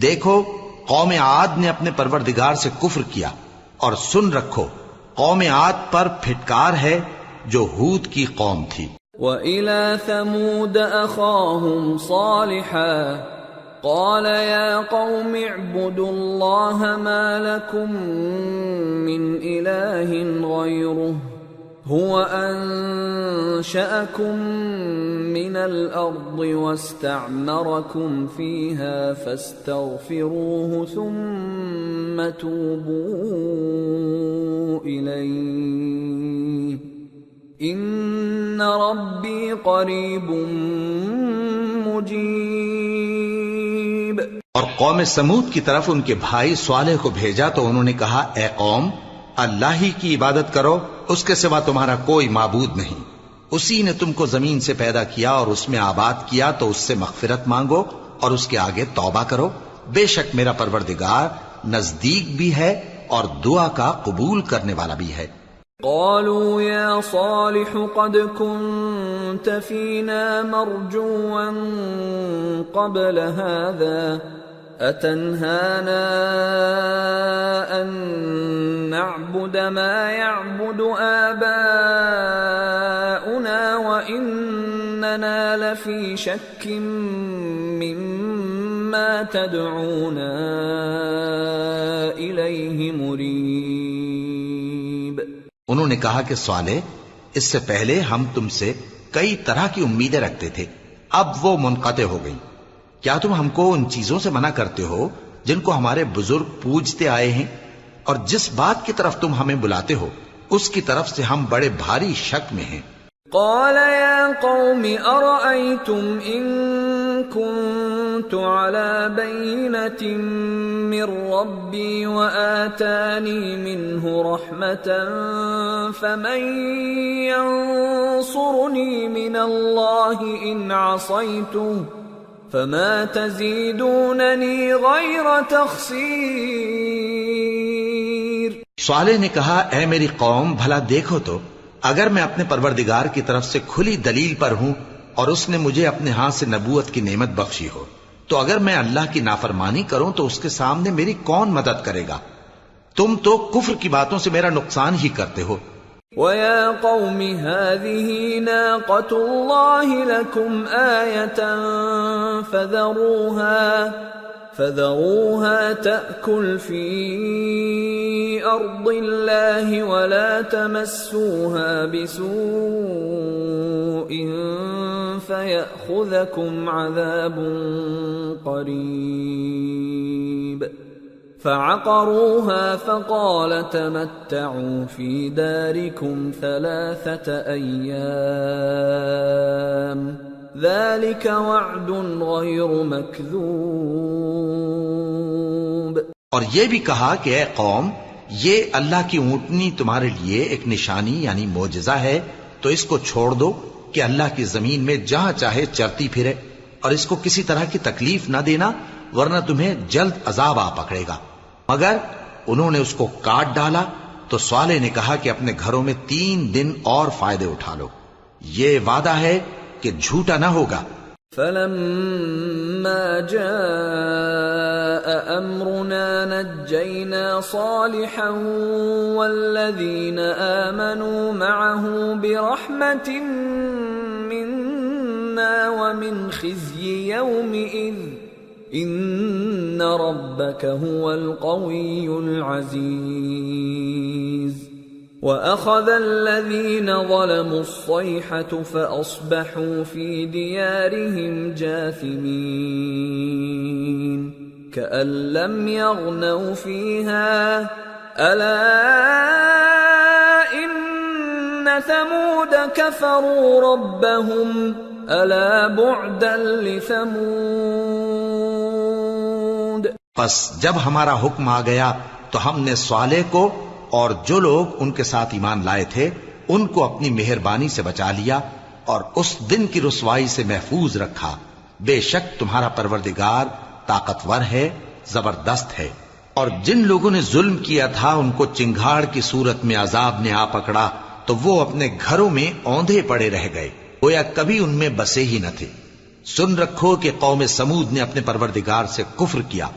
دیکھو قوم عاد نے اپنے پروردگار سے کفر کیا، اور سن رکھو قوم عاد پر پھٹکار ہے جو ہود کی قوم تھی۔ وَإِلَى ثَمُودَ أَخَاهُمْ صَالِحًا قَالَ يَا قَوْمِ اعْبُدُوا اللَّهَ مَا لَكُمْ مِنْ إِلَٰهٍ غَيْرُهُ هُوَ أَنشَأَكُم مِّنَ الْأَرْضِ وَاسْتَعْمَرَكُمْ فِيهَا فَاسْتَغْفِرُوهُ ثُمَّ تُوبُوا إِلَيْهِ إِنَّ رَبِّي قَرِيبٌ مُّجِيبٌ۔ اور قوم سمود کی طرف ان کے بھائی صالح کو بھیجا تو انہوں نے کہا، اے قوم، اللہ ہی کی عبادت کرو، اس کے سوا تمہارا کوئی معبود نہیں۔ اسی نے تم کو زمین سے پیدا کیا اور اس میں آباد کیا، تو اس سے مغفرت مانگو اور اس کے آگے توبہ کرو۔ بے شک میرا پروردگار نزدیک بھی ہے اور دعا کا قبول کرنے والا بھی ہے۔ قالوا يا صالح قد كنت فينا مرجوا قبل هذا أتنهانا أن نعبد ما يعبد آباؤنا وإننا لفي شك مما تدعونا إليه مريب۔ انہوں نے کہا کہ صالح، اس سے پہلے ہم تم سے کئی طرح کی امیدیں رکھتے تھے، اب وہ منقطع ہو گئی۔ کیا تم ہم کو ان چیزوں سے منع کرتے ہو جن کو ہمارے بزرگ پوجتے آئے ہیں؟ اور جس بات کی طرف تم ہمیں بلاتے ہو اس کی طرف سے ہم بڑے بھاری شک میں ہیں۔ قال يا قوم أرأيتم إن كنت على بينة من ربي وآتاني منه رحمة فمن ينصرني من الله إن عصيته فما تزيدونني غير تخسير۔ صالح نے کہا، اے میری قوم، بھلا دیکھو تو، اگر میں اپنے پروردگار کی طرف سے کھلی دلیل پر ہوں اور اس نے مجھے اپنے ہاتھ سے نبوت کی نعمت بخشی ہو، تو اگر میں اللہ کی نافرمانی کروں تو اس کے سامنے میری کون مدد کرے گا؟ تم تو کفر کی باتوں سے میرا نقصان ہی کرتے ہو۔ وَيَا قَوْمِ هَٰذِهِ نَاقَةُ اللَّهِ لَكُمْ آيَةً فَذَرُوهَا تَأْكُلْ فِي أَرْضِ اللَّهِ وَلَا تَمَسُّوهَا بِسُوءٍ فَيَأْخُذَكُمْ عَذَابٌ قَرِيبٌ۔ فَعَقَرُوهَا فَقَالَ تَمَتَّعُوا فِي دَارِكُمْ 3 أَيَّامٍ ذَلِكَ وَعْدٌ غَيْرُ مَكْذُوبٍ۔ اور یہ بھی کہا کہ اے قوم، یہ اللہ کی اونٹنی تمہارے لیے ایک نشانی یعنی معجزہ ہے، تو اس کو چھوڑ دو کہ اللہ کی زمین میں جہاں چاہے چرتی پھرے، اور اس کو کسی طرح کی تکلیف نہ دینا ورنہ تمہیں جلد عذاب آ پکڑے گا۔ مگر انہوں نے اس کو کاٹ ڈالا تو صالح نے کہا کہ اپنے گھروں میں 3 دن اور فائدے اٹھا لو، یہ وعدہ ہے کہ جھوٹا نہ ہوگا۔ فَلَمَّا جَاءَ أَمْرُنَا نَجَّيْنَا صَالِحًا وَالَّذِينَ آمَنُوا مَعَهُ بِرَحْمَةٍ مِنَّا وَمِنْ خِزْيِ يَوْمِئِذٍ إِنَّ رَبَّكَ هُوَ الْقَوِيُّ الْعَزِيزُ۔ وَأَخَذَ الَّذِينَ ظَلَمُوا الصَّيْحَةُ فَأَصْبَحُوا فِي دِيَارِهِمْ جَاثِمِينَ كَأَن لَّمْ يَغْنَوْا فِيهَا أَلَا إِنَّ ثَمُودَ كَفَرُوا رَبَّهُمْ أَلَا بُعْدًا لِثَمُودَ۔ پس جب ہمارا حکم آ گیا تو ہم نے صالح کو اور جو لوگ ان کے ساتھ ایمان لائے تھے ان کو اپنی مہربانی سے بچا لیا اور اس دن کی رسوائی سے محفوظ رکھا۔ بے شک تمہارا پروردگار طاقتور ہے، زبردست ہے۔ اور جن لوگوں نے ظلم کیا تھا ان کو چنگھاڑ کی صورت میں عذاب نے آ پکڑا تو وہ اپنے گھروں میں اوندھے پڑے رہ گئے، گویا کبھی ان میں بسے ہی نہ تھے۔ سن رکھو کہ قوم سمود نے اپنے پروردگار سے کفر کیا،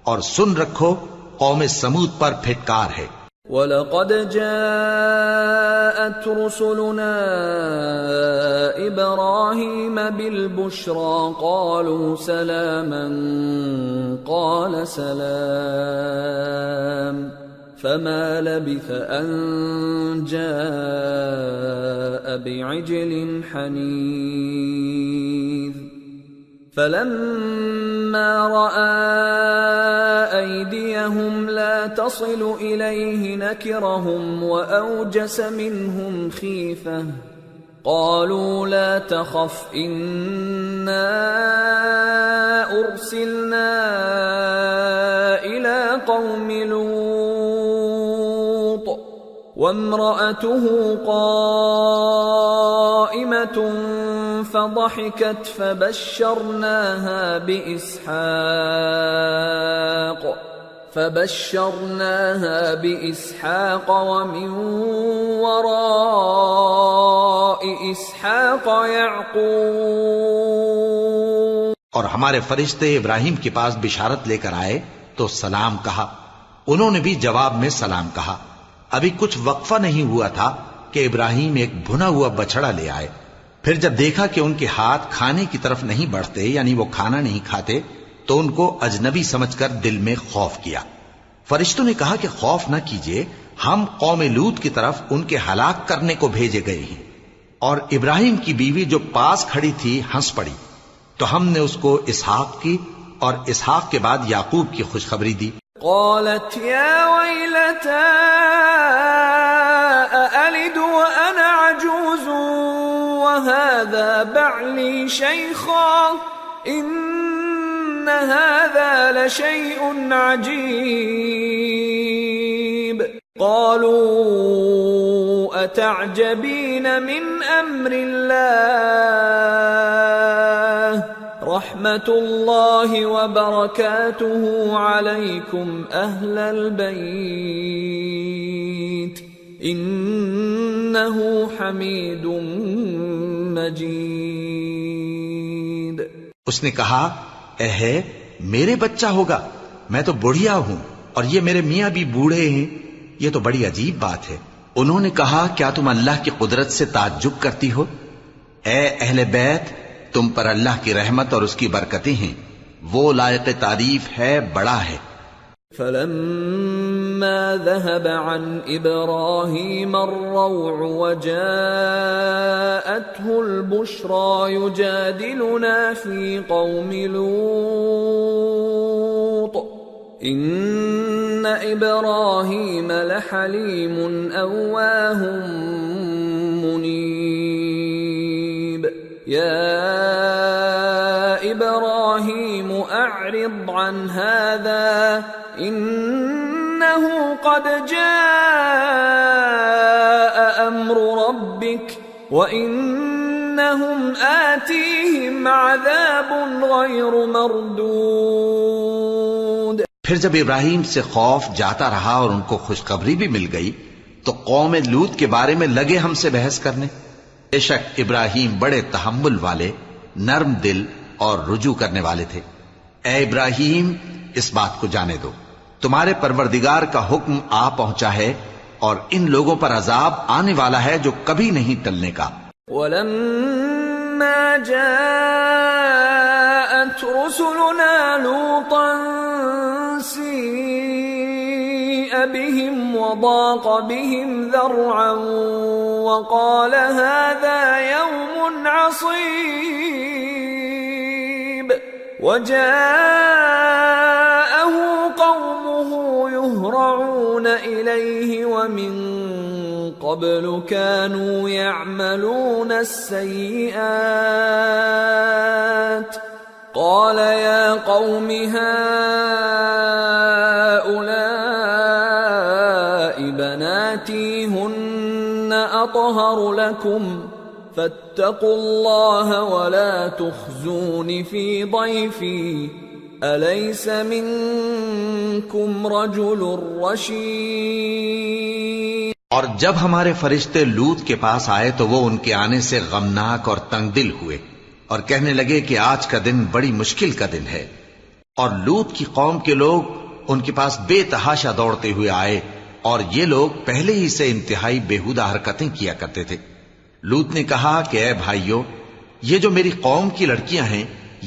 اور سن رکھو قوم سمود پر پھٹکار ہے۔ وَلَقَدْ جَاءَتْ رُسُلُنَا إِبْرَاهِيمَ بِالْبُشْرَى قَالُوا سَلَامًا قَالَ سَلَامٌ فَمَا لَبِثَ أَن جَاءَ بِعِجْلٍ حَنِيذٍ فَلَمَّا رَأَى أَيْدِيَهُمْ لَا تَصِلُ إِلَيْهِ نَكِرَهُمْ وَأَوْجَسَ مِنْهُمْ خِيفَةً قَالُوا لَا تَخَفْ إِنَّا أُرْسِلْنَا إِلَى قَوْمِ لُوطٍ وَامْرَأَتُهُ قَائِمَةٌ فضحكت فبشرناها بإسحاق ومن وراء إسحاق يعقوب. اور ہمارے فرشتے ابراہیم کے پاس بشارت لے کر آئے تو سلام کہا. انہوں نے بھی جواب میں سلام کہا. ابھی کچھ وقفہ نہیں ہوا تھا کہ ابراہیم ایک بھنا ہوا بچڑا لے آئے. پھر جب دیکھا کہ ان کے ہاتھ کھانے کی طرف نہیں بڑھتے، یعنی وہ کھانا نہیں کھاتے، تو ان کو اجنبی سمجھ کر دل میں خوف کیا. فرشتوں نے کہا کہ خوف نہ کیجیے، ہم قوم لوط کی طرف ان کے ہلاک کرنے کو بھیجے گئے ہیں. اور ابراہیم کی بیوی جو پاس کھڑی تھی ہنس پڑی. تو ہم نے اس کو اسحاق کی اور اسحاق کے بعد یعقوب کی خوشخبری دی. قالت یا ویلتا أألد وأنا عجوز وهذا بعلي شيخا إن هذا لشيء عجيب. قالوا أتعجبين من أمر الله رحمة الله وبركاته عليكم أهل البيت إنه حميد مجيد. اس نے کہا اے ہے میرے بچہ ہوگا، میں تو بڑھیا ہوں اور یہ میرے میاں بھی بوڑھے ہیں، یہ تو بڑی عجیب بات ہے. انہوں نے کہا کیا تم اللہ کی قدرت سے تعجب کرتی ہو؟ اے اہل بیت، تم پر اللہ کی رحمت اور اس کی برکتیں ہیں، وہ لائق تعریف ہے، بڑا ہے. فلما ذهب عن إبراهيم الروع وجاءته البشرى يجادلنا في قوم لوط إن إبراهيم لحليم أواه منيب. يا إبراهيم أعرض عن هذا إنه قد جاء أمر ربك وإنهم آتيهم عذاب غير مردود. پھر جب ابراہیم سے خوف جاتا رہا اور ان کو خوشخبری بھی مل گئی تو قوم لوط کے بارے میں لگے ہم سے بحث کرنے. بے شک ابراہیم بڑے تحمل والے، نرم دل اور رجوع کرنے والے تھے. اے ابراہیم، اس بات کو جانے دو، تمہارے پروردگار کا حکم آ پہنچا ہے اور ان لوگوں پر عذاب آنے والا ہے جو کبھی نہیں ٹلنے کا. وَلَمَّا جَاءَتْ رُسُلُنَا لُوطًا سِيءَ بِهِمْ وَضَاقَ بِهِمْ ذَرْعًا وَقَالَ هَذَا يَوْمٌ عَصِيبٌ. وَجَاءَهُ قَوْمُهُ يُهْرَعُونَ إِلَيْهِ وَمِن قَبْلُ كَانُوا يَعْمَلُونَ السَّيِّئَاتِ قَالَ يَا قَوْمِ هَؤُلَاءِ بَنَاتِي هُنَّ أَطْهَرُ لَكُمْ فَاتَّقُوا اللَّهَ وَلَا تُخْزُونِ فِي ضَيْفِي أَلَيْسَ مِنكُمْ رَجُلٌ رَّشِيدٌ. اور جب ہمارے فرشتے لوط کے پاس آئے تو وہ ان کے آنے سے غمناک اور تنگ دل ہوئے اور کہنے لگے کہ آج کا دن بڑی مشکل کا دن ہے. اور لوط کی قوم کے لوگ ان کے پاس بے تحاشا دوڑتے ہوئے آئے اور یہ لوگ پہلے ہی سے انتہائی بےہودہ حرکتیں کیا کرتے تھے۔ لوط نے کہا کہ اے بھائیو، یہ جو میری قوم کی لڑکیاں ہیں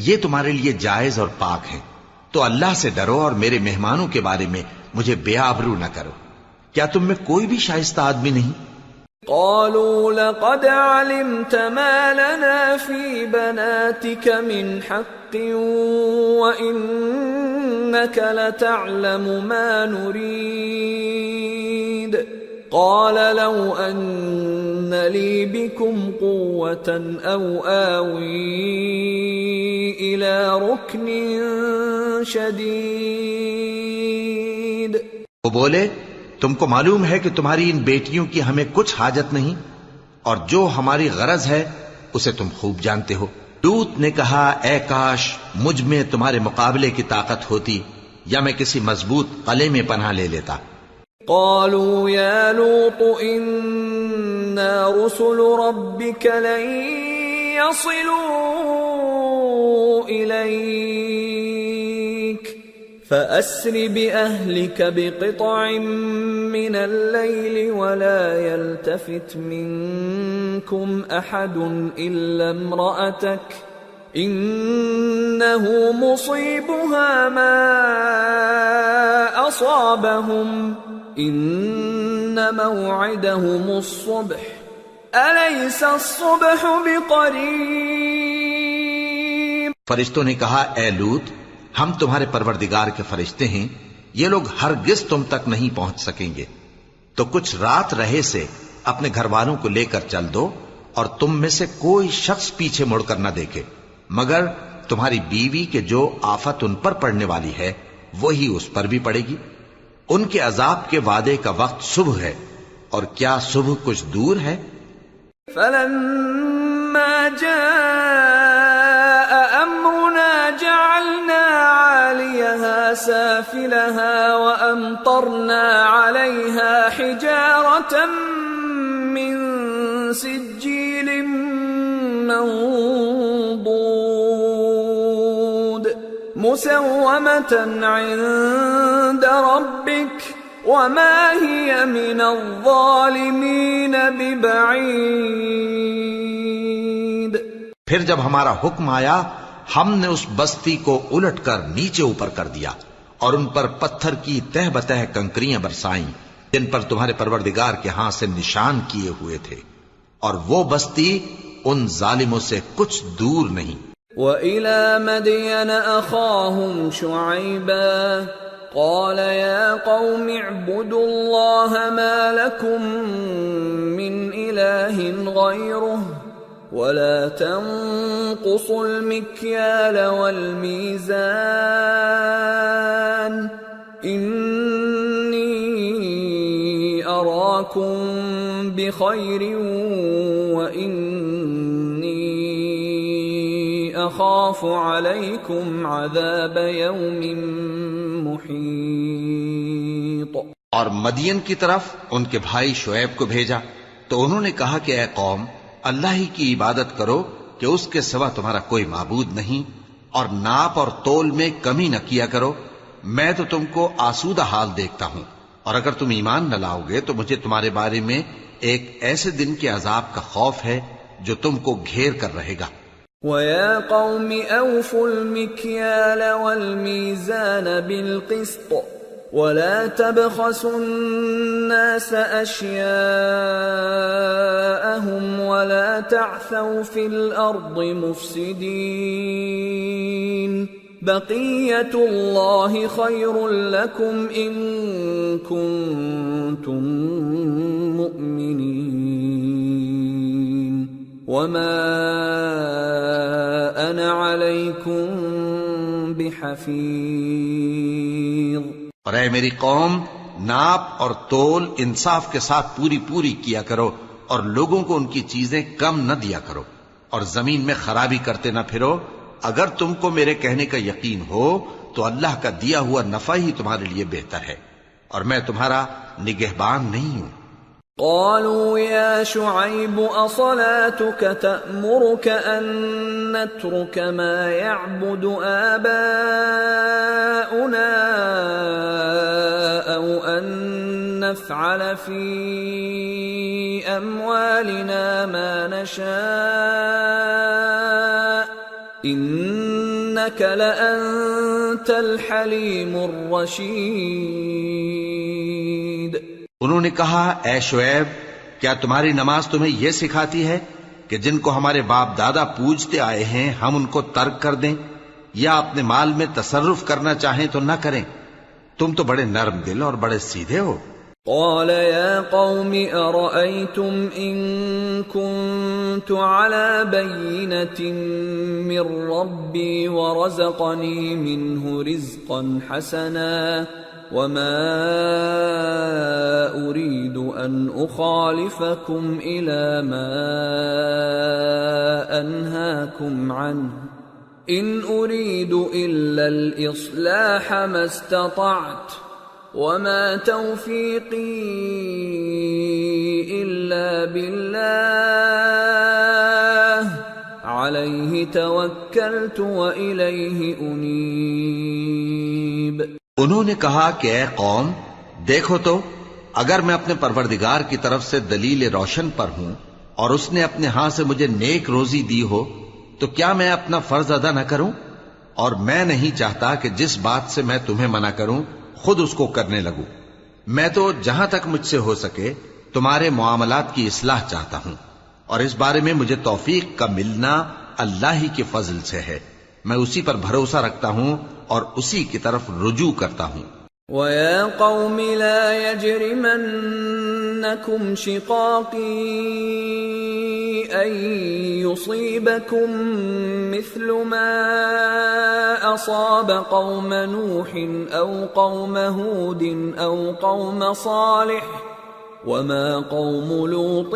یہ تمہارے لیے جائز اور پاک ہیں، تو اللہ سے ڈرو اور میرے مہمانوں کے بارے میں مجھے بے آبرو نہ کرو۔ کیا تم میں کوئی بھی شائستہ آدمی نہیں؟ قالوا لقد علمت ما لنا في بناتك من حق وإنك لتعلم ما نريد قال لو أن لي بكم قوة أو آوي إلى ركن شديد۔ وہ بولے تم کو معلوم ہے کہ تمہاری ان بیٹیوں کی ہمیں کچھ حاجت نہیں، اور جو ہماری غرض ہے اسے تم خوب جانتے ہو۔ لوط نے کہا اے کاش مجھ میں تمہارے مقابلے کی طاقت ہوتی، یا میں کسی مضبوط قلعے میں پناہ لے لیتا۔ قالوا يا لوط إنا رسل ربك لن يصلوا إليك فأسر بأهلك بقطع من الليل ولا يلتفت منكم أحد إلا امرأتك إنه مصيبها ما أصابهم إن موعدهم الصبح أليس الصبح بقريب۔ فرشتوں نے کہا اے لوط، ہم تمہارے پروردگار کے فرشتے ہیں، یہ لوگ ہرگز تم تک نہیں پہنچ سکیں گے، تو کچھ رات رہے سے اپنے گھر والوں کو لے کر چل دو، اور تم میں سے کوئی شخص پیچھے مڑ کر نہ دیکھے مگر تمہاری بیوی کے جو آفت ان پر پڑنے والی ہے وہی اس پر بھی پڑے گی۔ ان کے عذاب کے وعدے کا وقت صبح ہے، اور کیا صبح کچھ دور ہے؟ فلما جاء أمرنا جعلنا عاليها سافلها وأمطرنا عليها حجارة من سجيل منضود مسومة عند ربك وما هي من الظالمين ببعيد۔ پھر جب ہمارا حکم آیا ہم نے اس بستی کو الٹ کر نیچے اوپر کر دیا اور ان پر پتھر کی تہ بتہ کنکریاں برسائیں جن پر تمہارے پروردگار کے ہاں سے نشان کیے ہوئے تھے، اور وہ بستی ان ظالموں سے کچھ دور نہیں۔ وَإِلَى مَدْيَنَ أَخَاهُمْ شُعَيْبًا قَالَ يَا قَوْمِ اعْبُدُوا اللَّهَ مَا لَكُمْ مِنْ إِلَٰهٍ غَيْرُهُ وَلَا تَنقُصُوا الْمِكْيَالَ وَالْمِيزَانَ إِنِّي أَرَاكُمْ بِخَيْرٍ وَإِنِّي أَخَافُ عَلَيْكُمْ عَذَابَ يَوْمٍ مُحِيطٍ۔ اور مدین کی طرف ان کے بھائی شعیب کو بھیجا تو انہوں نے کہا کہ اے قوم، اللہ ہی کی عبادت کرو کہ اس کے سوا تمہارا کوئی معبود نہیں، اور ناپ اور تول میں کمی نہ کیا کرو، میں تو تم کو آسودہ حال دیکھتا ہوں، اور اگر تم ایمان نہ لاؤ گے تو مجھے تمہارے بارے میں ایک ایسے دن کے عذاب کا خوف ہے جو تم کو گھیر کر رہے گا۔ وَيَا قَوْمِ أَوْفُوا الْمِكْيَالَ وَالْمِيزَانَ بِالْقِسْطِ وَلَا تَبْخَسُوا النَّاسَ أَشْيَاءَهُمْ وَلَا تَعْثَوْا فِي الْأَرْضِ مُفْسِدِينَ بَقِيَّةُ اللَّهِ خَيْرٌ لَكُمْ إِن كُنتُم مُؤْمِنِينَ وَمَا أَنَا عَلَيْكُمْ بِحَفِيظٍ۔ اور اے میری قوم، ناپ اور تول انصاف کے ساتھ پوری پوری کیا کرو، اور لوگوں کو ان کی چیزیں کم نہ دیا کرو، اور زمین میں خرابی کرتے نہ پھرو۔ اگر تم کو میرے کہنے کا یقین ہو تو اللہ کا دیا ہوا نفع ہی تمہارے لیے بہتر ہے، اور میں تمہارا نگہبان نہیں ہوں۔ قالوا يا شعيب أصلاتك تأمرك أن نترك ما يعبد آباؤنا أو أن نفعل في أموالنا ما نشاء إنك لأنت الحليم الرشيد۔ انہوں نے کہا اے شعیب، کیا تمہاری نماز تمہیں یہ سکھاتی ہے کہ جن کو ہمارے باپ دادا پوجتے آئے ہیں ہم ان کو ترک کر دیں یا اپنے مال میں تصرف کرنا چاہیں تو نہ کریں؟ تم تو بڑے نرم دل اور بڑے سیدھے ہو۔ قال يا قوم أرأيتم إن كنت على بينة من ربي ورزقني منه رزقا حسنا وما أريد أن أخالفكم إلى ما أنهاكم عنه إن أريد إلا الإصلاح ما استطعت وما توفيقي إلا بالله عليه توكلت وإليه أنيب۔ انہوں نے کہا کہ اے قوم، دیکھو تو اگر میں اپنے پروردگار کی طرف سے دلیل روشن پر ہوں اور اس نے اپنے ہاں سے مجھے نیک روزی دی ہو تو کیا میں اپنا فرض ادا نہ کروں؟ اور میں نہیں چاہتا کہ جس بات سے میں تمہیں منع کروں خود اس کو کرنے لگوں۔ میں تو جہاں تک مجھ سے ہو سکے تمہارے معاملات کی اصلاح چاہتا ہوں، اور اس بارے میں مجھے توفیق کا ملنا اللہ ہی کے فضل سے ہے۔ میں اسی پر بھروسہ رکھتا ہوں اور اسی کی طرف رجوع کرتا ہوں۔ وَيَا قَوْمِ لَا يَجْرِمَنَّكُمْ شِقَاقِي أَن يُصِيبَكُم مِّثْلُ مَا أَصَابَ قَوْمَ نُوحٍ أَوْ قَوْمَ هُودٍ أَوْ قَوْمَ صَالِحٍ وَمَا قَوْمُ لُوطٍ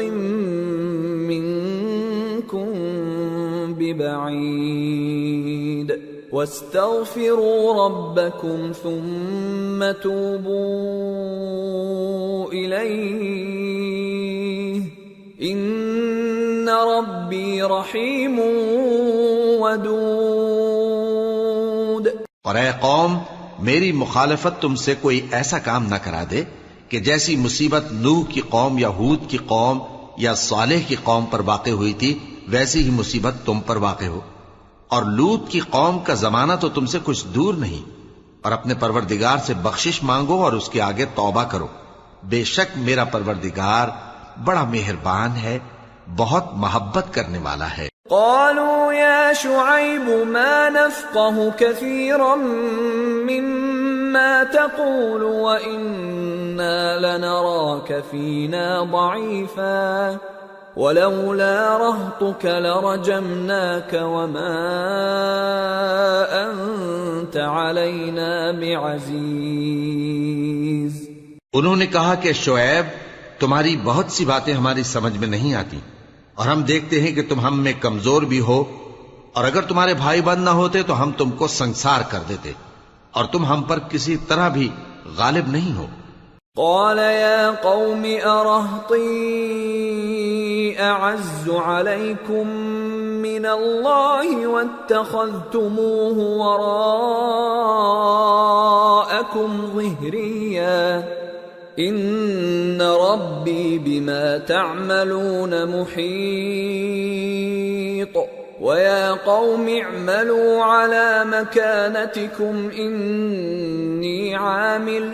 مِّنكُم بِبَعِيدٍ وَاسْتَغْفِرُوا رَبَّكُمْ ثُمَّ تُوبُوا إِلَيْهِ إِنَّ رَبِّي رَحِيمٌ وَدُودٌ۔ اور اے قوم، میری مخالفت تم سے کوئی ایسا کام نہ کرا دے کہ جیسی مصیبت نوح کی قوم یا ہود کی قوم یا صالح کی قوم پر واقع ہوئی تھی ویسی ہی مصیبت تم پر واقع ہو۔ اور لوط کی قوم کا زمانہ تو تم سے کچھ دور نہیں، اور اپنے پروردگار سے بخشش مانگو اور اس کے آگے توبہ کرو، بے شک میرا پروردگار بڑا مہربان ہے، بہت محبت کرنے والا ہے۔ قالوا يا شعيب ما نفقه كثيرا مما تقول وإنا لنراك فينا ضعيفا ولولا رهطك لرجمناك وما أنت علينا بعزيز۔ انہوں نے کہا کہ شعیب، تمہاری بہت سی باتیں ہماری سمجھ میں نہیں آتی، اور ہم دیکھتے ہیں کہ تم ہم میں کمزور بھی ہو، اور اگر تمہارے بھائی بند نہ ہوتے تو ہم تم کو سنسار کر دیتے، اور تم ہم پر کسی طرح بھی غالب نہیں ہو۔ قال يا قوم أرهطي أعز عليكم من الله واتخذتموه وراءكم ظهريا إن ربي بما تعملون محيط ويا قوم اعملوا على مكانتكم إني عامل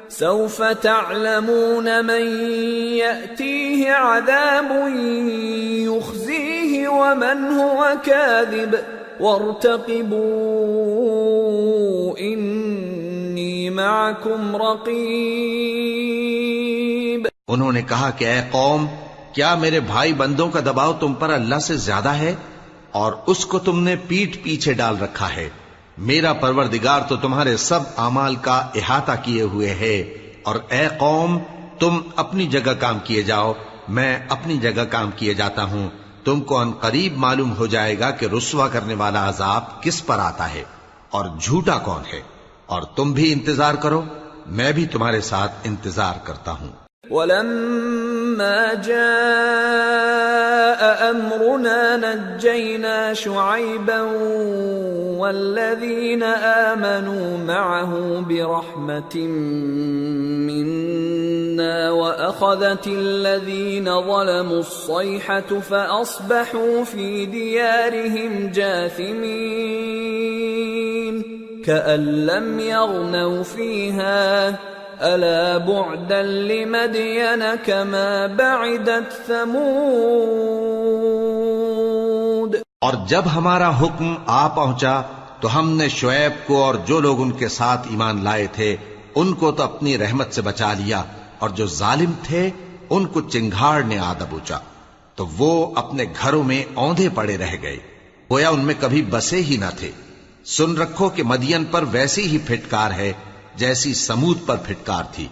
سوف تعلمون من يأتيه عذاب يخزيه ومن هو كاذب وارتقبوا إني معكم رقيب۔ انہوں نے کہا کہ اے قوم، کیا میرے بھائی بندوں کا دباؤ تم پر اللہ سے زیادہ ہے اور اس کو تم نے پیٹھ پیچھے ڈال رکھا ہے؟ میرا پروردگار تو تمہارے سب اعمال کا احاطہ کیے ہوئے ہے، اور اے قوم تم اپنی جگہ کام کیے جاؤ، میں اپنی جگہ کام کیے جاتا ہوں۔ تم کو ان قریب معلوم ہو جائے گا کہ رسوا کرنے والا عذاب کس پر آتا ہے اور جھوٹا کون ہے، اور تم بھی انتظار کرو، میں بھی تمہارے ساتھ انتظار کرتا ہوں۔ ولما جاء أمرنا نجينا شعيبا والذين آمنوا معه برحمة منا وأخذت الذين ظلموا الصيحة فأصبحوا في ديارهم جاثمين كأن لم يغنوا فيها ألا بعدا لمدين كما بعدت ثمود. اور جب ہمارا حکم آ پہنچا تو ہم نے شعیب کو اور جو لوگ ان کے ساتھ ایمان لائے تھے ان کو تو اپنی رحمت سے بچا لیا، اور جو ظالم تھے ان کو چنگھاڑ نے آ دبوچا تو وہ اپنے گھروں میں اوندھے پڑے رہ گئے، گویا ان میں کبھی بسے ہی نہ تھے. سن رکھو کہ مدین پر ویسی ہی پھٹکار ہے جیسی سمود پر پھٹکار تھی.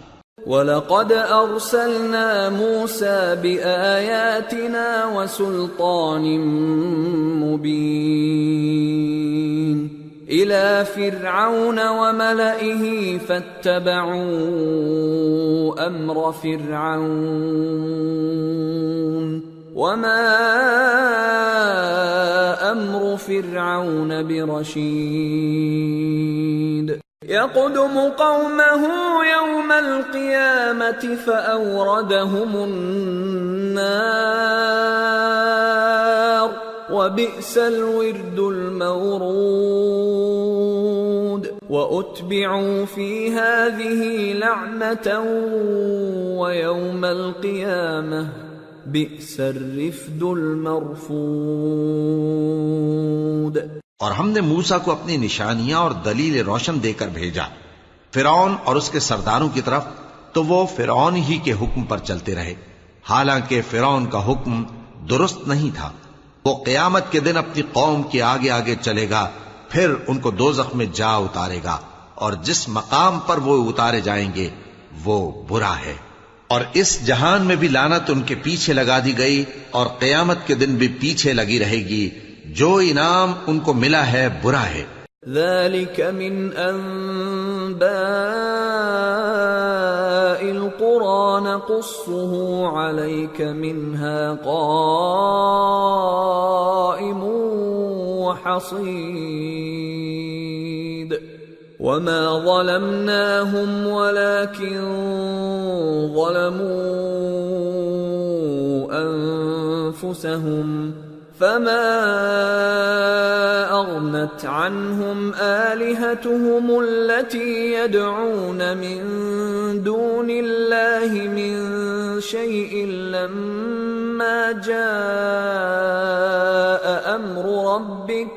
وَلَقَدْ أَرْسَلْنَا مُوسَى بِآيَاتِنَا وَسُلْطَانٍ مُبِينٍ إِلَى فِرْعَوْنَ وَمَلَئِهِ فَاتَّبَعُوا أَمْرَ فِرْعَوْنَ وَمَا أَمْرُ فِرْعَوْنَ بِرَشِيدٍ يَقْدُمُ قَوْمَهُ يَوْمَ الْقِيَامَةِ فَأَوْرَدَهُمُ النَّارَ وَبِئْسَ الْوِرْدُ الْمَوْرُودُ وَأُتْبِعُوا فِي هَذِهِ لَعْنَةً وَيَوْمَ الْقِيَامَةِ بِئْسَ الرِّفْدُ الْمَرْفُودُ. اور ہم نے موسیٰ کو اپنی نشانیاں اور دلیل روشن دے کر بھیجا فرعون اور اس کے سرداروں کی طرف، تو وہ فرعون ہی کے حکم پر چلتے رہے، حالانکہ فرعون کا حکم درست نہیں تھا. وہ قیامت کے دن اپنی قوم کے آگے آگے چلے گا، پھر ان کو دوزخ میں جا اتارے گا، اور جس مقام پر وہ اتارے جائیں گے وہ برا ہے. اور اس جہان میں بھی لعنت ان کے پیچھے لگا دی گئی، اور قیامت کے دن بھی پیچھے لگی رہے گی. جو انعام ان کو ملا ہے برا ہے. ذلك من أنباء القرى نقصه عليك منها قائم وحصيد وما ظلمناهم ولكن ظلموا أنفسهم فما أغنت عنهم آلهتهم التي يدعون من دون الله من شيء لما جاء أمر ربك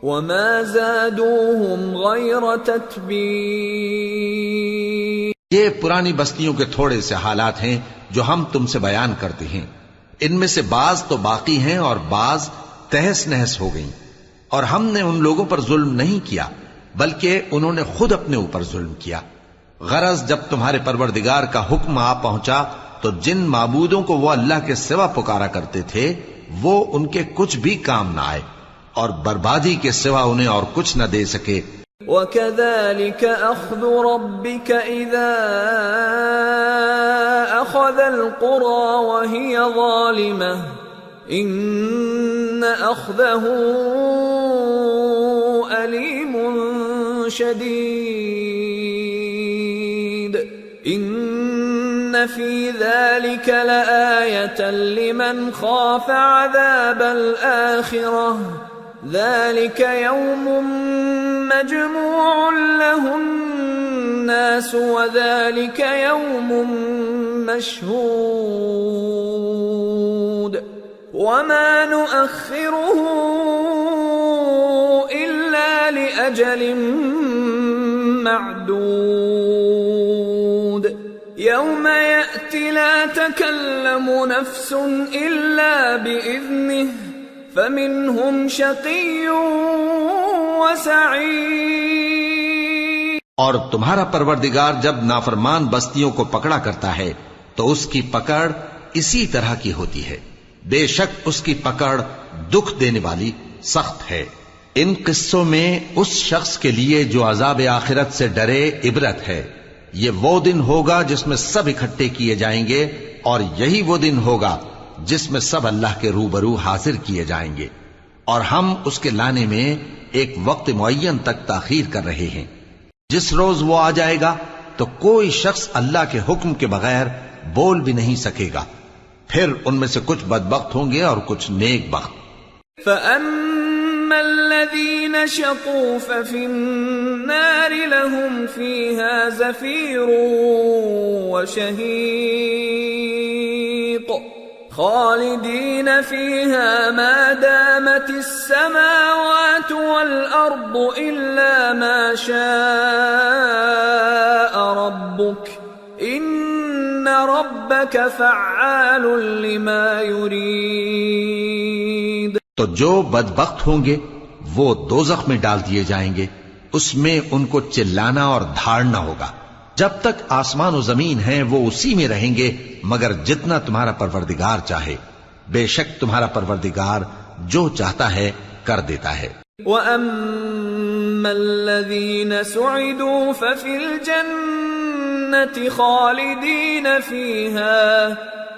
وما زادوهم غير تتبيب. یہ پرانی بستیوں کے تھوڑے سے حالات ہیں جو ہم تم سے بیان کرتے ہیں. ان میں سے بعض تو باقی ہیں اور بعض تہس نہس ہو گئیں. اور ہم نے ان لوگوں پر ظلم نہیں کیا بلکہ انہوں نے خود اپنے اوپر ظلم کیا. غرض جب تمہارے پروردگار کا حکم آ پہنچا تو جن معبودوں کو وہ اللہ کے سوا پکارا کرتے تھے وہ ان کے کچھ بھی کام نہ آئے اور بربادی کے سوا انہیں اور کچھ نہ دے سکے. وَكَذَلِكَ أَخْذُ رَبِّكَ إِذَا أَخَذَ الْقُرَى وَهِيَ ظَالِمَةٌ إِنَّ أَخْذَهُ أَلِيمٌ شَدِيدٌ إِنَّ فِي ذَلِكَ لَآيَةً لِمَنْ خَافَ عَذَابَ الْآخِرَةِ ذَلِكَ يَوْمٌ مَجْمُوعٌ لَهُ النَّاسُ وَذَلِكَ يَوْمٌ مَشْهُودٌ وَمَا نُؤَخِّرُهُ إِلَّا لِأَجَلٍ مَّعْدُودٍ يَوْمَ يَأْتِ لَا تَكَلَّمُ نَفْسٌ إِلَّا بِإِذْنِهِ فَمِنْهُمْ شَقِيٌّ وَسَعِيدٌ. اور تمہارا پروردگار جب نافرمان بستیوں کو پکڑا کرتا ہے تو اس کی پکڑ اسی طرح کی ہوتی ہے. بے شک اس کی پکڑ دکھ دینے والی سخت ہے. ان قصوں میں اس شخص کے لیے جو عذاب آخرت سے ڈرے عبرت ہے. یہ وہ دن ہوگا جس میں سب اکٹھے کیے جائیں گے، اور یہی وہ دن ہوگا جس میں سب اللہ کے روبرو حاضر کیے جائیں گے، اور ہم اس کے لانے میں ایک وقت معین تک تاخیر کر رہے ہیں۔ جس روز وہ آ جائے گا تو کوئی شخص اللہ کے حکم کے بغیر بول بھی نہیں سکے گا، پھر ان میں سے کچھ بدبخت ہوں گے اور کچھ نیک بخت۔ فَأَمَّا الَّذِينَ شَقُوا فَفِي النَّارِ لَهُمْ فِيهَا زَفِيرٌ وَشَهِيقٌ خَالِدِينَ فِيهَا مَا دَامَتِ السَّمَاوَاتُ وَالْأَرْضُ إِلَّا مَا شَاءَ رَبُّكَ إِنَّ رَبَّكَ فَعَّالٌ لِمَا يُرِيدُ۔ تو جو بدبخت ہوں گے وہ دوزخ میں ڈال دیے جائیں گے، اس میں ان کو چلانا اور دھاڑنا ہوگا۔ جب تک آسمان و زمین ہیں وہ اسی میں رہیں گے مگر جتنا تمہارا پروردگار چاہے، بے شک تمہارا پروردگار جو چاہتا ہے کر دیتا ہے۔ وَأَمَّا الَّذِينَ سُعِدُوا فَفِي الْجَنَّةِ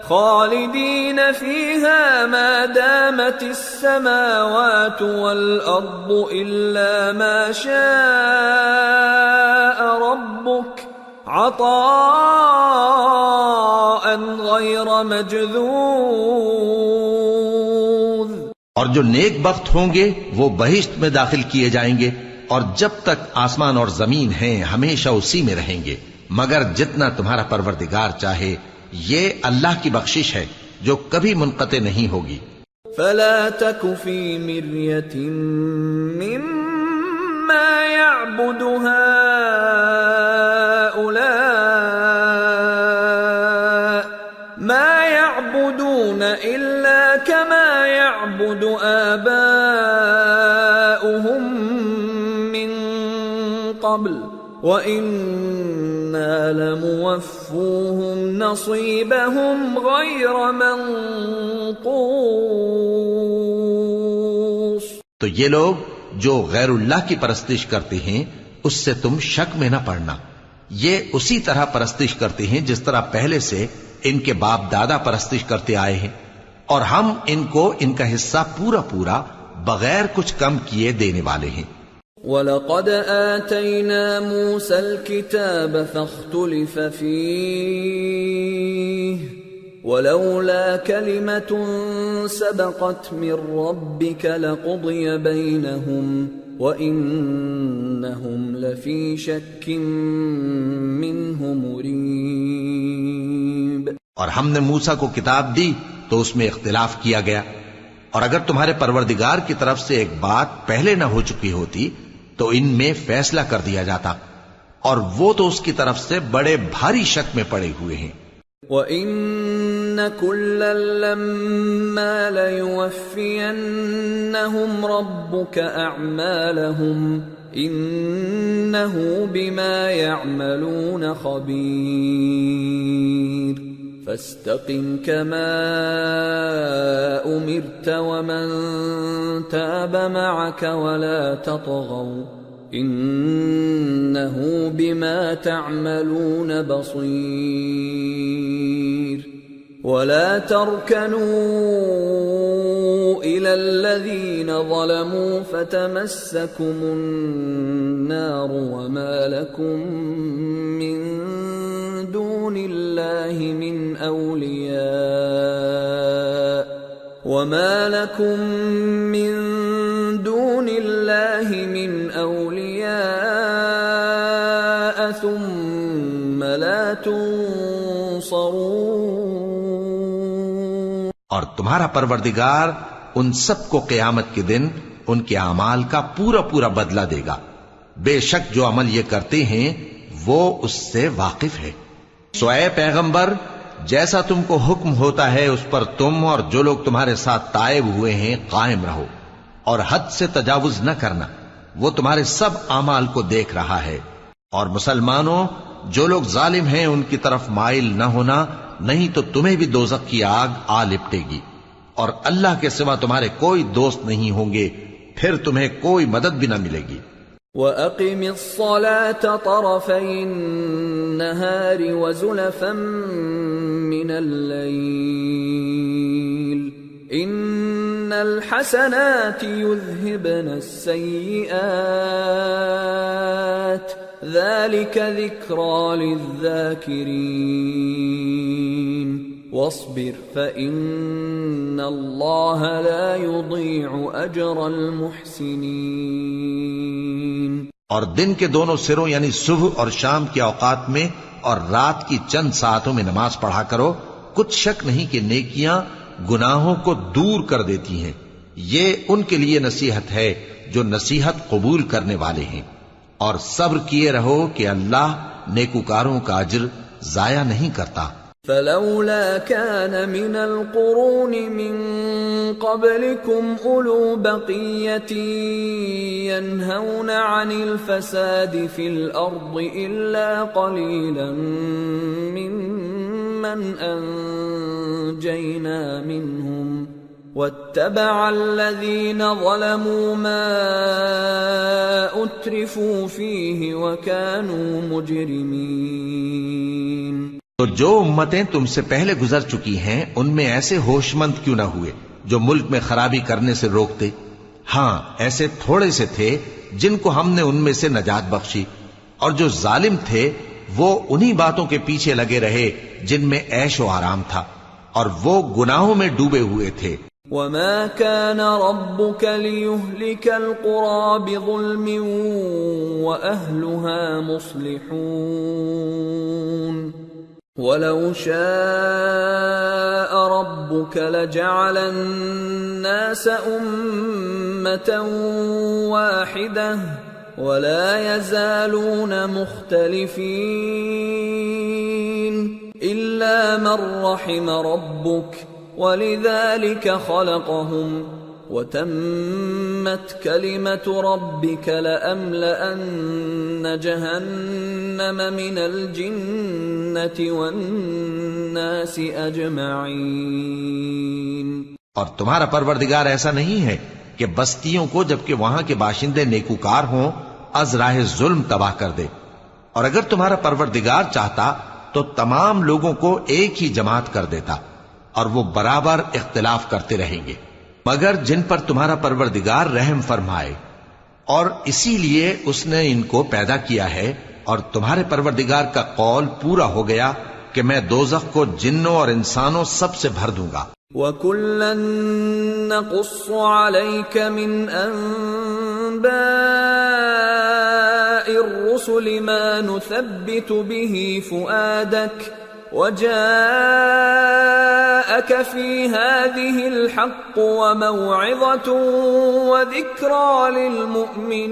خالدين فيها ما دامت السماوات والأرض إلا ما شاء ربك عطاء غير مجذوذ۔ اور جو نیک بخت ہوں گے وہ بہشت میں داخل کیے جائیں گے، اور جب تک آسمان اور زمین ہیں ہمیشہ اسی میں رہیں گے مگر جتنا تمہارا پروردگار چاہے، یہ اللہ کی بخشش ہے جو کبھی منقطع نہیں ہوگی۔ فلا تك في مرية مما يعبد هؤلاء ما يعبدون إلا كما يعبد آباؤهم من قبل وَإِنَّا لَمُوَفُّوهُمْ نَصِيبَهُمْ غَيْرَ مَنْقُوصٍ۔ تو یہ لوگ جو غیر اللہ کی پرستش کرتے ہیں اس سے تم شک میں نہ پڑنا، یہ اسی طرح پرستش کرتے ہیں جس طرح پہلے سے ان کے باپ دادا پرستش کرتے آئے ہیں، اور ہم ان کو ان کا حصہ پورا پورا بغیر کچھ کم کیے دینے والے ہیں۔ وَلَقَدْ آتَيْنَا مُوسَى الْكِتَابَ فَاخْتُلِفَ فِيهِ وَلَوْلَا كَلِمَةٌ سَبَقَتْ مِنْ رَبِّكَ لَقُضِيَ بَيْنَهُمْ وَإِنَّهُمْ لَفِي شَكٍّ مِّنْهُ مُرِيبٍ۔ اور ہم نے موسیٰ کو کتاب دی تو اس میں اختلاف کیا گیا، اور اگر تمہارے پروردگار کی طرف سے ایک بات پہلے نہ ہو چکی ہوتی تو ان میں فیصلہ کر دیا جاتا، اور وہ تو اس کی طرف سے بڑے بھاری شک میں پڑے ہوئے ہیں۔ وَإِنَّ كُلًّا لَمَّا لَيُوَفِّيَنَّهُمْ رَبُّكَ أَعْمَالَهُمْ إِنَّهُ بِمَا يَعْمَلُونَ خَبِيرٌ۔ فَاسْتَقِمْ كَمَا أُمِرْتَ وَمَنْ تَابَ مَعَكَ وَلَا تَطْغَوْا إِنَّهُ بِمَا تَعْمَلُونَ بَصِيرٌ۔ وَلَا تَرْكَنُوا إِلَى الَّذِينَ ظَلَمُوا فَتَمَسَّكُمُ النَّارُ وَمَا لَكُمْ مِنْ دُونِ اللَّهِ مِنْ أَوْلِيَاءَ ثُمَّ لَا تُنصَرُونَ۔ اور تمہارا پروردگار ان سب کو قیامت کے دن ان کے اعمال کا پورا پورا بدلہ دے گا، بے شک جو عمل یہ کرتے ہیں وہ اس سے واقف ہے۔ سو اے پیغمبر، جیسا تم کو حکم ہوتا ہے اس پر تم اور جو لوگ تمہارے ساتھ تائب ہوئے ہیں قائم رہو، اور حد سے تجاوز نہ کرنا، وہ تمہارے سب اعمال کو دیکھ رہا ہے۔ اور مسلمانوں، جو لوگ ظالم ہیں ان کی طرف مائل نہ ہونا، نہیں تو تمہیں بھی دوزخ کی آگ آ لپٹے گی، اور اللہ کے سوا تمہارے کوئی دوست نہیں ہوں گے، پھر تمہیں کوئی مدد بھی نہ ملے گی۔ وَأَقِمِ الصَّلَاةَ طَرَفَيِ النَّهَارِ وَزُلَفًا مِّنَ اللَّيْلِ إِنَّ الْحَسَنَاتِ يُذْهِبْنَ السَّيِّئَاتِ ذَلِكَ ذِكْرَى لِلذَّاكِرِينَ وَاصْبِرْ فَإِنَّ اللَّهَ لَا يُضِيعُ أَجْرَ الْمُحْسِنِينَ۔ اور دن کے دونوں سروں یعنی صبح اور شام کے اوقات میں اور رات کی چند ساعتوں میں نماز پڑھا کرو، کچھ شک نہیں کہ نیکیاں گناہوں کو دور کر دیتی ہیں۔ یہ ان کے لیے نصیحت ہے جو نصیحت قبول کرنے والے ہیں، اور صبر کیے رہو کہ اللہ نیکوکاروں کا اجر ضائع نہیں کرتا۔ فلولا كان من القرون من قبلكم أولو بقية ينهون عن الفساد في الأرض إلا قليلا ممن أنجينا منهم واتبع الذين ظلموا ما أترفوا فيه وكانوا مجرمين۔ تو جو امتیں تم سے پہلے گزر چکی ہیں ان میں ایسے ہوش مند کیوں نہ ہوئے جو ملک میں خرابی کرنے سے روکتے؟ ہاں ایسے تھوڑے سے تھے جن کو ہم نے ان میں سے نجات بخشی، اور جو ظالم تھے وہ انہی باتوں کے پیچھے لگے رہے جن میں عیش و آرام تھا، اور وہ گناہوں میں ڈوبے ہوئے تھے۔ وَمَا كَانَ رَبُّكَ لِيُهْلِكَ الْقُرَى بِظُلْمٍ وَأَهْلُهَا مُصْلِحُونَ وَلَوْ شَاءَ رَبُّكَ لَجَعَلَ النَّاسَ أُمَّةً وَاحِدَةً وَلَا يَزَالُونَ مُخْتَلِفِينَ إِلَّا مَن رَّحِمَ رَبُّكَ وَلِذَلِكَ خَلَقَهُمْ وَتَمَّتْ كَلِمَةُ رَبِّكَ لَأَمْلَأَنَّ جَهَنَّمَ مِنَ الْجِنَّةِ وَالنَّاسِ أَجْمَعِينَ۔ اور تمہارا پروردگار ایسا نہیں ہے کہ بستیوں کو جبکہ وہاں کے باشندے نیکوکار ہوں از راہ ظلم تباہ کر دے، اور اگر تمہارا پروردگار چاہتا تو تمام لوگوں کو ایک ہی جماعت کر دیتا، اور وہ برابر اختلاف کرتے رہیں گے، مگر جن پر تمہارا پروردگار رحم فرمائے، اور اسی لیے اس نے ان کو پیدا کیا ہے۔ اور تمہارے پروردگار کا قول پورا ہو گیا کہ میں دوزخ کو جنوں اور انسانوں سب سے بھر دوں گا۔ وَكُلًّا نَّقُصُّ عَلَيْكَ مِنْ أَنبَاءِ الرُّسُلِ مَا نُثَبِّتُ بِهِ فُؤَادَكَ وَجَاءَكَ فِي هَٰذِهِ الْحَقُّ وَمَوْعِظَةٌ وَذِكْرَىٰ لِلْمُؤْمِنِينَ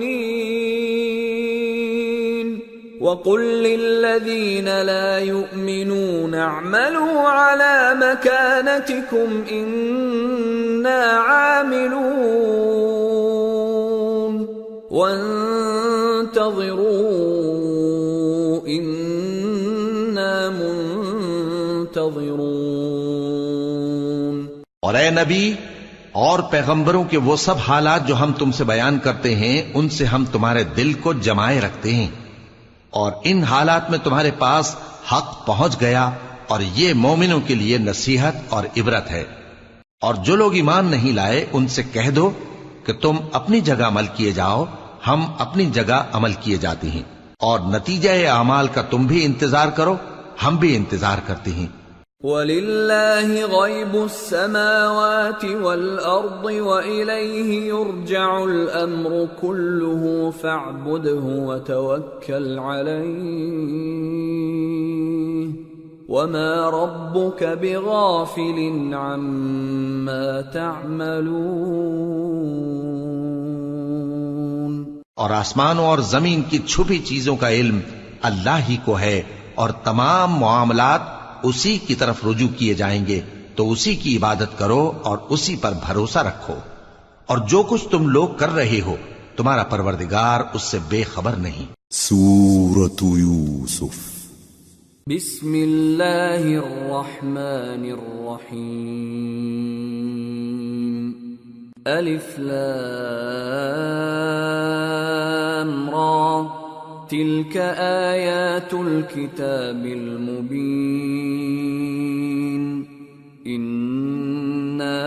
وَقُل لِّلَّذِينَ لَا يُؤْمِنُونَ اعْمَلُوا عَلَىٰ مَكَانَتِكُمْ إِنَّا عَامِلُونَ وَانتَظِرُوا إِنَّا منتظرون۔ اور اے نبی اور پیغمبروں کے وہ سب حالات جو ہم تم سے بیان کرتے ہیں ان سے ہم تمہارے دل کو جمائے رکھتے ہیں، اور ان حالات میں تمہارے پاس حق پہنچ گیا، اور یہ مومنوں کے لیے نصیحت اور عبرت ہے۔ اور جو لوگ ایمان نہیں لائے ان سے کہہ دو کہ تم اپنی جگہ عمل کیے جاؤ، ہم اپنی جگہ عمل کیے جاتے ہیں، اور نتیجہ اعمال کا تم بھی انتظار کرو، ہم بھی انتظار کرتے ہیں۔ وَلِلَّهِ غَيْبُ السَّمَاوَاتِ وَالْأَرْضِ وَإِلَيْهِ يُرْجَعُ الْأَمْرُ كُلُّهُ فَاعْبُدْهُ وَتَوَكَّلْ عَلَيْهِ وَمَا رَبُّكَ بِغَافِلٍ عَمَّا تَعْمَلُونَ۔ اور آسمانوں اور زمین کی چھپی چیزوں کا علم اللہ ہی کو ہے، اور تمام معاملات اسی کی طرف رجوع کیے جائیں گے، تو اسی کی عبادت کرو اور اسی پر بھروسہ رکھو، اور جو کچھ تم لوگ کر رہے ہو تمہارا پروردگار اس سے بے خبر نہیں۔ سورة یوسف بسم اللہ الرحمن الرحیم الف لام را تلك آیات الکتاب المبین انا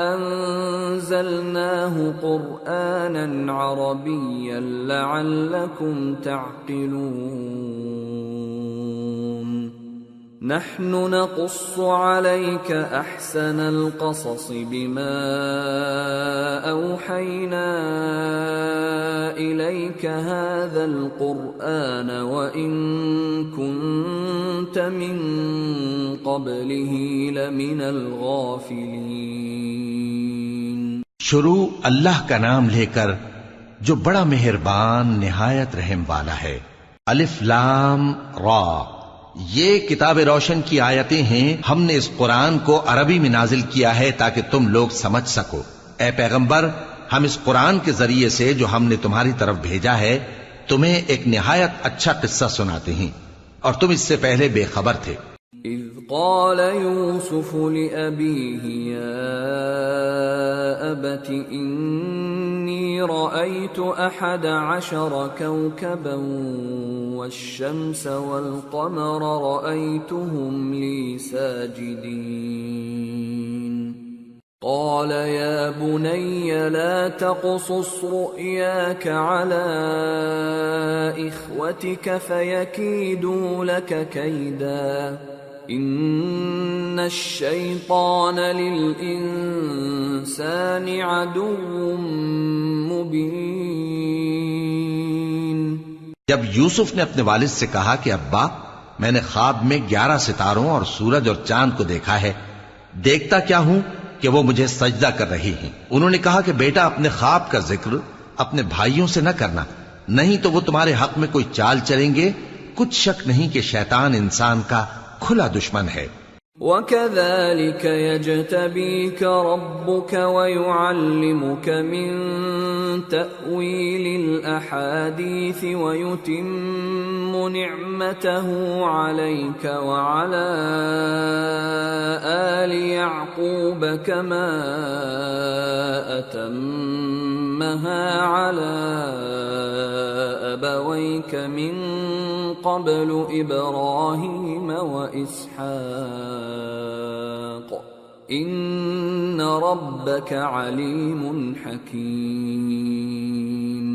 انزلناه قرآنا عربیا لعلکم تعقلون نحن نقص عليك احسن القصص بما اوحينا اليك هذا القرآن وان كنت من قبله لمن الغافلين. شروع اللہ کا نام لے کر جو بڑا مہربان نہایت رحم والا ہے. الف لام را، یہ کتاب روشن کی آیتیں ہیں. ہم نے اس قرآن کو عربی میں نازل کیا ہے تاکہ تم لوگ سمجھ سکو. اے پیغمبر، ہم اس قرآن کے ذریعے سے جو ہم نے تمہاری طرف بھیجا ہے تمہیں ایک نہایت اچھا قصہ سناتے ہیں اور تم اس سے پہلے بے خبر تھے. اذ قال يوسف لأبيه يا أبت إني رأيت 11 كوكبا والشمس والقمر رأيتهم لي ساجدين قال يا بني لا تقصص رؤياك على إخوتك فيكيدوا لك كيدا ان الشیطان للانسان عدو مبین. جب یوسف نے اپنے والد سے کہا کہ ابا، میں نے خواب میں 11 ستاروں اور سورج اور چاند کو دیکھا ہے، دیکھتا کیا ہوں کہ وہ مجھے سجدہ کر رہی ہیں. انہوں نے کہا کہ بیٹا، اپنے خواب کا ذکر اپنے بھائیوں سے نہ کرنا، نہیں تو وہ تمہارے حق میں کوئی چال چلیں گے. کچھ شک نہیں کہ شیطان انسان کا کھلا دشمن ہے. وَكَذَلِكَ يَجْتَبِيكَ رَبُّكَ وَيُعَلِّمُكَ مِن تَأْوِيلِ الْأَحَادِيثِ وَيُتِمُّ نِعْمَتَهُ عَلَيْكَ وَعَلَى آلِ يَعْقُوبَ كَمَا أَتَمَّهَا عَلَى أَبَوَيْكَ مِن قبل ابراہیم واسحاق ان ربک علیم حکیم.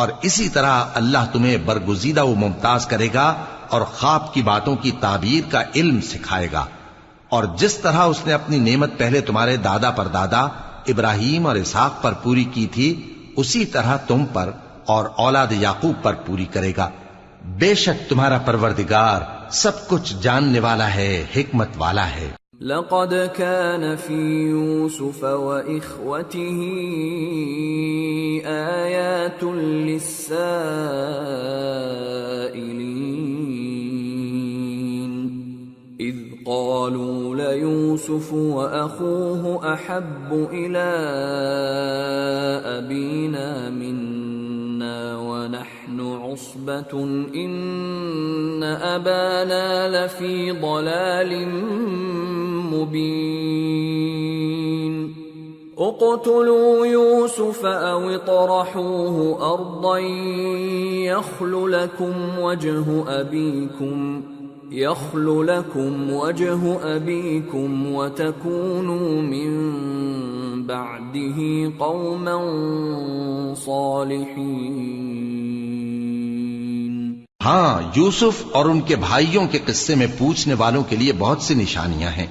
اور اسی طرح اللہ تمہیں برگزیدہ و ممتاز کرے گا اور خواب کی باتوں کی تعبیر کا علم سکھائے گا. اور جس طرح اس نے اپنی نعمت پہلے تمہارے دادا پر دادا ابراہیم اور اسحاق پر پوری کی تھی، اسی طرح تم پر اور اولاد یعقوب پر پوری کرے گا. بے شک تمہارا پروردگار سب کچھ جاننے والا ہے، حکمت والا ہے. لقد كان في يوسف وإخوته آيات للسائلين إذ قالوا ليوسف وأخوه أحب إلى أبينا منا ونحن عصبة إن أبانا لفي ضلال مبين اقتلوا يوسف أو اطرحوه أرضا يخل لكم وجه أبيكم وتكونوا من بعده قوما صالحين. ہاں، یوسف اور ان کے بھائیوں کے قصے میں پوچھنے والوں کے لیے بہت سی نشانیاں ہیں.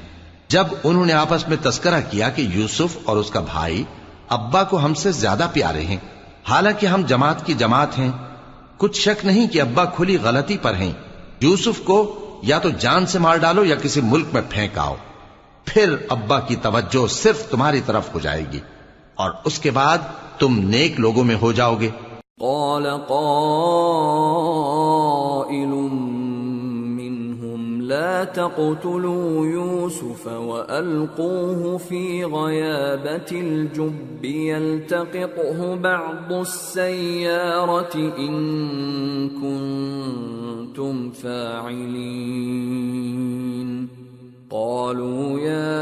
جب انہوں نے آپس میں تذکرہ کیا کہ یوسف اور اس کا بھائی ابا کو ہم سے زیادہ پیارے ہیں، حالانکہ ہم جماعت کی جماعت ہیں، کچھ شک نہیں کہ ابا کھلی غلطی پر ہیں. یوسف کو یا تو جان سے مار ڈالو یا کسی ملک میں پھینک آؤ، پھر ابا کی توجہ صرف تمہاری طرف ہو جائے گی اور اس کے بعد تم نیک لوگوں میں ہو جاؤ گے. قال قائل منهم لا تقتلوا يوسف وألقوه في غيابة الجب يلتقطه بعض السيارة إن كنتم فاعلين. قالوا يا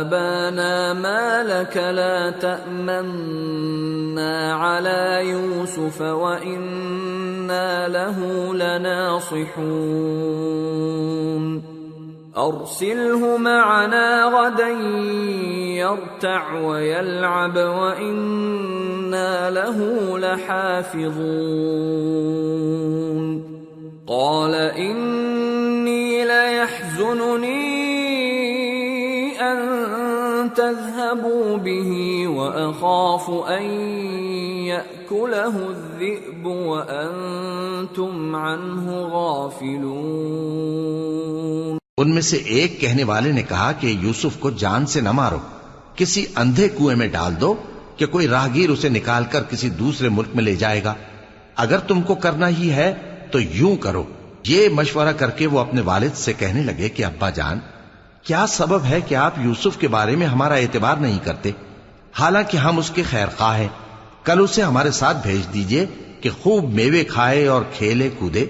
أبانا ما لك لا تأمنا على يوسف يوسف وإنا له لناصحون أرسله معنا غدا يرتع ويلعب وإنا له لحافظون قال إني ليحزنني أن تذهبوا به وأخاف أن يأكله الذئب وأنتم عنه غافلون۔ ان میں سے ایک کہنے والے نے کہا کہ یوسف کو جان سے نہ مارو، کسی اندھے کنویں میں ڈال دو کہ کوئی راہگیر اسے نکال کر کسی دوسرے ملک میں لے جائے گا۔ اگر تم کو کرنا ہی ہے تو یوں کرو۔ یہ مشورہ کر کے وہ اپنے والد سے کہنے لگے کہ ابا جان، کیا سبب ہے کہ آپ یوسف کے بارے میں ہمارا اعتبار نہیں کرتے؟ حالانکہ ہم اس کے خیر خواہ ہیں۔ کل اسے ہمارے ساتھ بھیج دیجئے کہ خوب میوے کھائے اور کھیلے کودے،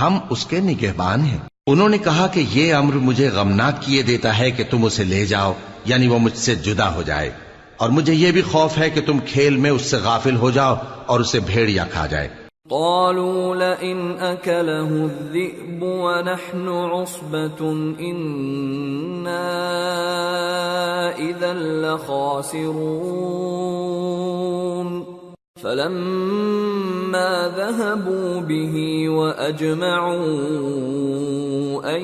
ہم اس کے نگہبان ہیں۔ انہوں نے کہا کہ یہ امر مجھے غمناک کیے دیتا ہے کہ تم اسے لے جاؤ، یعنی وہ مجھ سے جدا ہو جائے، اور مجھے یہ بھی خوف ہے کہ تم کھیل میں اس سے غافل ہو جاؤ اور اسے بھیڑیا کھا جائے۔ قالوا لئن أكله الذئب ونحن عصبة إنا إذا لخاسرون فلما ذهبوا به وأجمعوا أن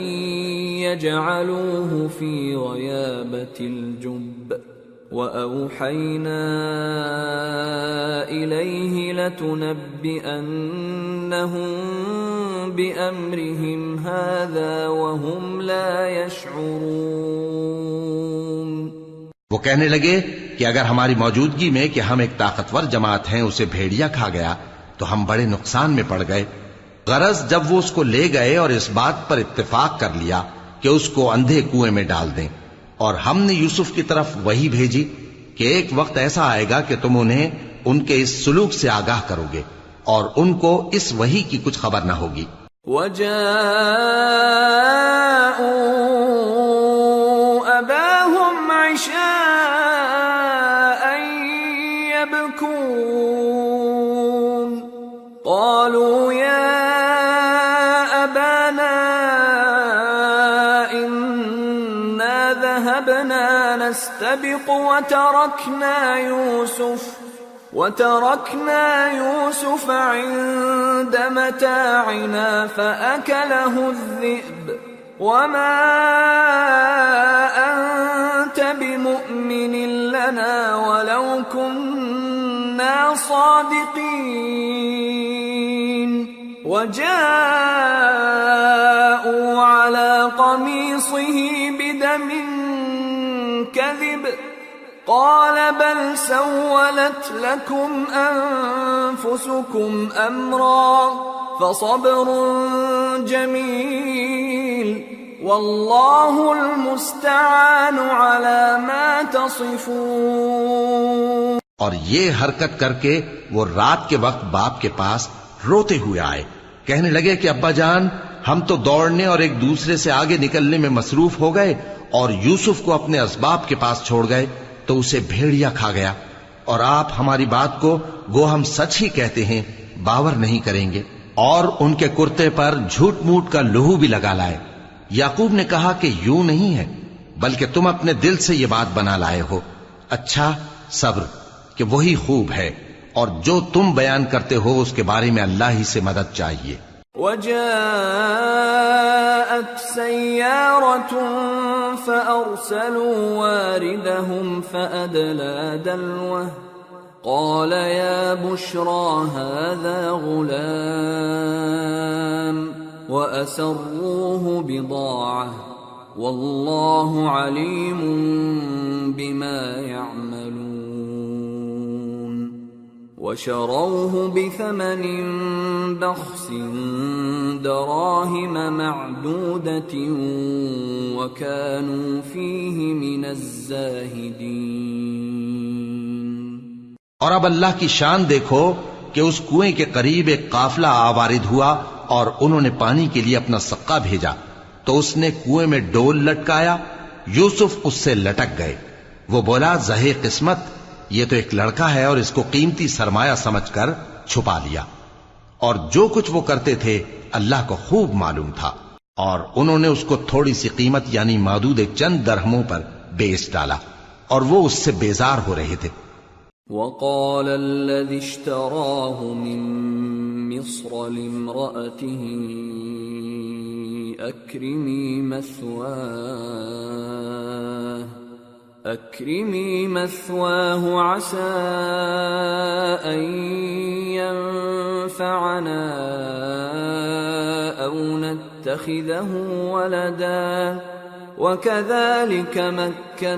يجعلوه في غيابة الجب وأوحينا إليه لتنبئنهم بأمرهم هذا وهم لا يشعرون۔ وہ کہنے لگے کہ اگر ہماری موجودگی میں کہ ہم ایک طاقتور جماعت ہیں اسے بھیڑیا کھا گیا تو ہم بڑے نقصان میں پڑ گئے۔ غرض جب وہ اس کو لے گئے اور اس بات پر اتفاق کر لیا کہ اس کو اندھے کنویں میں ڈال دیں، اور ہم نے یوسف کی طرف وحی بھیجی کہ ایک وقت ایسا آئے گا کہ تم انہیں ان کے اس سلوک سے آگاہ کرو گے اور ان کو اس وحی کی کچھ خبر نہ ہوگی۔ وَجَاءُوا أَبَاهُمْ عِشَاءً يَبْكُونَ قَالُوا يَا أَبَانَا ذهبنا نستبق وتركنا يوسف عند متاعنا فأكله الذئب وما أنت بمؤمن لنا ولو كنا صادقين وجاءوا على قميصه بدم كذب قال بل سولت لكم أنفسكم أمرا فصبر جميل والله المستعان على ما تصفون۔ اور یہ حرکت کر کے وہ رات کے وقت باپ کے پاس روتے ہوئے آئے، کہنے لگے کہ ابا جان، ہم تو دوڑنے اور ایک دوسرے سے آگے نکلنے میں مصروف ہو گئے اور یوسف کو اپنے اسباب کے پاس چھوڑ گئے تو اسے بھیڑیا کھا گیا، اور آپ ہماری بات کو گو ہم سچ ہی کہتے ہیں باور نہیں کریں گے۔ اور ان کے کرتے پر جھوٹ موٹ کا لہو بھی لگا لائے۔ یعقوب نے کہا کہ یوں نہیں ہے، بلکہ تم اپنے دل سے یہ بات بنا لائے ہو۔ اچھا صبر کہ وہی خوب ہے، اور جو تم بیان کرتے ہو اس کے بارے میں اللہ ہی سے مدد چاہیے۔ وجاءت سيارة فأرسلوا واردهم فأدلى دلوه قال يا بشرى هذا غلام وأسروه بضاعة والله عليم بما يعملون وشروه بثمن بخس دراهم معدودة وكانوا فيه من الزاهدين۔ اور اب اللہ کی شان دیکھو کہ اس کنویں کے قریب ایک قافلہ آوارد ہوا اور انہوں نے پانی کے لیے اپنا سقا بھیجا تو اس نے کنویں میں ڈول لٹکایا، یوسف اس سے لٹک گئے۔ وہ بولا زہے قسمت، یہ تو ایک لڑکا ہے اور اس کو قیمتی سرمایہ سمجھ کر چھپا لیا، اور جو کچھ وہ کرتے تھے اللہ کو خوب معلوم تھا، اور انہوں نے اس کو تھوڑی سی قیمت یعنی معدود چند درہموں پر بیچ ڈالا، اور وہ اس سے بیزار ہو رہے تھے۔ وقال الذي اشتراه من مصر لامرأته أكرمي مثواه عسى أن ينفعنا أو نتخذه ولدا وكذلك مكنا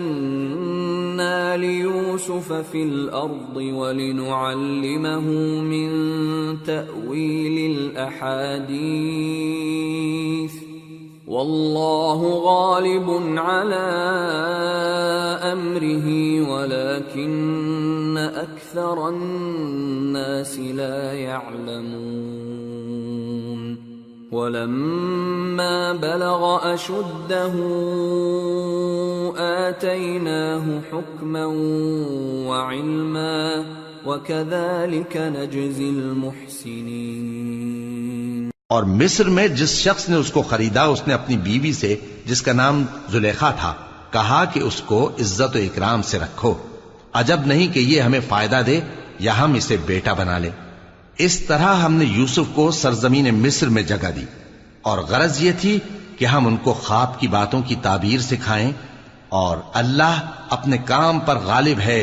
ليوسف في الأرض ولنعلمه من تأويل الأحاديث والله غالب على أمره ولكن أكثر الناس لا يعلمون ولما بلغ أشده آتيناه حكما وعلما وكذلك نجزي المحسنين۔ اور مصر میں جس شخص نے اس کو خریدا، اس نے اپنی بیوی سے جس کا نام زلیخا تھا کہا کہ اس کو عزت و اکرام سے رکھو، عجب نہیں کہ یہ ہمیں فائدہ دے یا ہم اسے بیٹا بنا لیں۔ اس طرح ہم نے یوسف کو سرزمین مصر میں جگہ دی، اور غرض یہ تھی کہ ہم ان کو خواب کی باتوں کی تعبیر سکھائیں، اور اللہ اپنے کام پر غالب ہے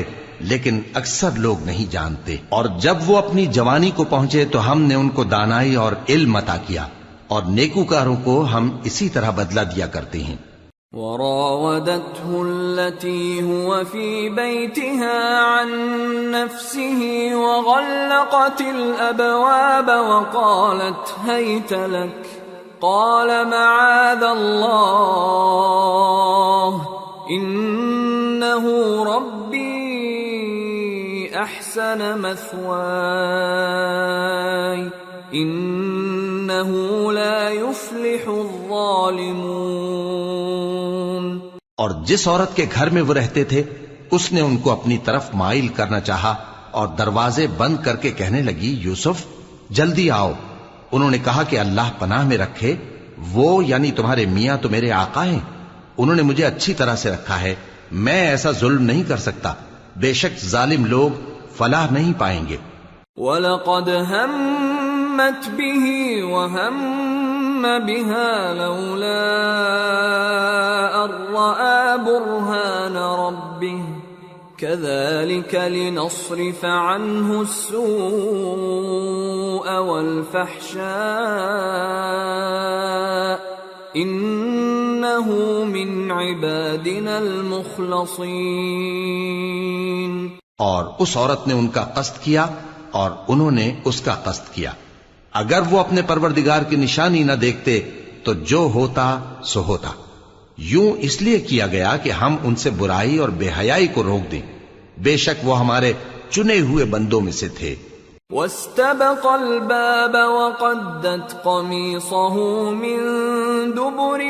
لیکن اکثر لوگ نہیں جانتے۔ اور جب وہ اپنی جوانی کو پہنچے تو ہم نے ان کو دانائی اور علم عطا کیا، اور نیکوکاروں کو ہم اسی طرح بدلہ دیا کرتے ہیں۔ وراودته التي هو في بيتها عن نفسه وغلقت الأبواب وقالت هيت لك قال معاذ الله إنه ربي أحسن مثواي إنه لا يفلح الظالمون۔ اور جس عورت کے گھر میں وہ رہتے تھے اس نے ان کو اپنی طرف مائل کرنا چاہا اور دروازے بند کر کے کہنے لگی یوسف جلدی آؤ۔ انہوں نے کہا کہ اللہ پناہ میں رکھے، وہ یعنی تمہارے میاں تو میرے آقا ہیں، انہوں نے مجھے اچھی طرح سے رکھا ہے، میں ایسا ظلم نہیں کر سکتا، بے شک ظالم لوگ فلاح نہیں پائیں گے۔ وَلَقَدْ هَمَّتْ بِهِ وَهَمَّ بِهَا لَوْلَا أَن رَّأَىٰ بُرْهَانَ رَبِّهِ كَذَٰلِكَ لِنَصْرِفَ عَنْهُ السُّوءَ وَالْفَحْشَاءَ إِنَّهُ مِنْ عِبَادِنَا الْمُخْلَصِينَ۔ اور اس عورت نے ان کا قصد کیا اور انہوں نے اس کا قصد کیا، اگر وہ اپنے پروردگار کی نشانی نہ دیکھتے تو جو ہوتا سو ہوتا۔ یوں اس لیے کیا گیا کہ ہم ان سے برائی اور بے حیائی کو روک دیں، بے شک وہ ہمارے چنے ہوئے بندوں میں سے تھے۔ واستبق الباب وقدت قميصه من دبر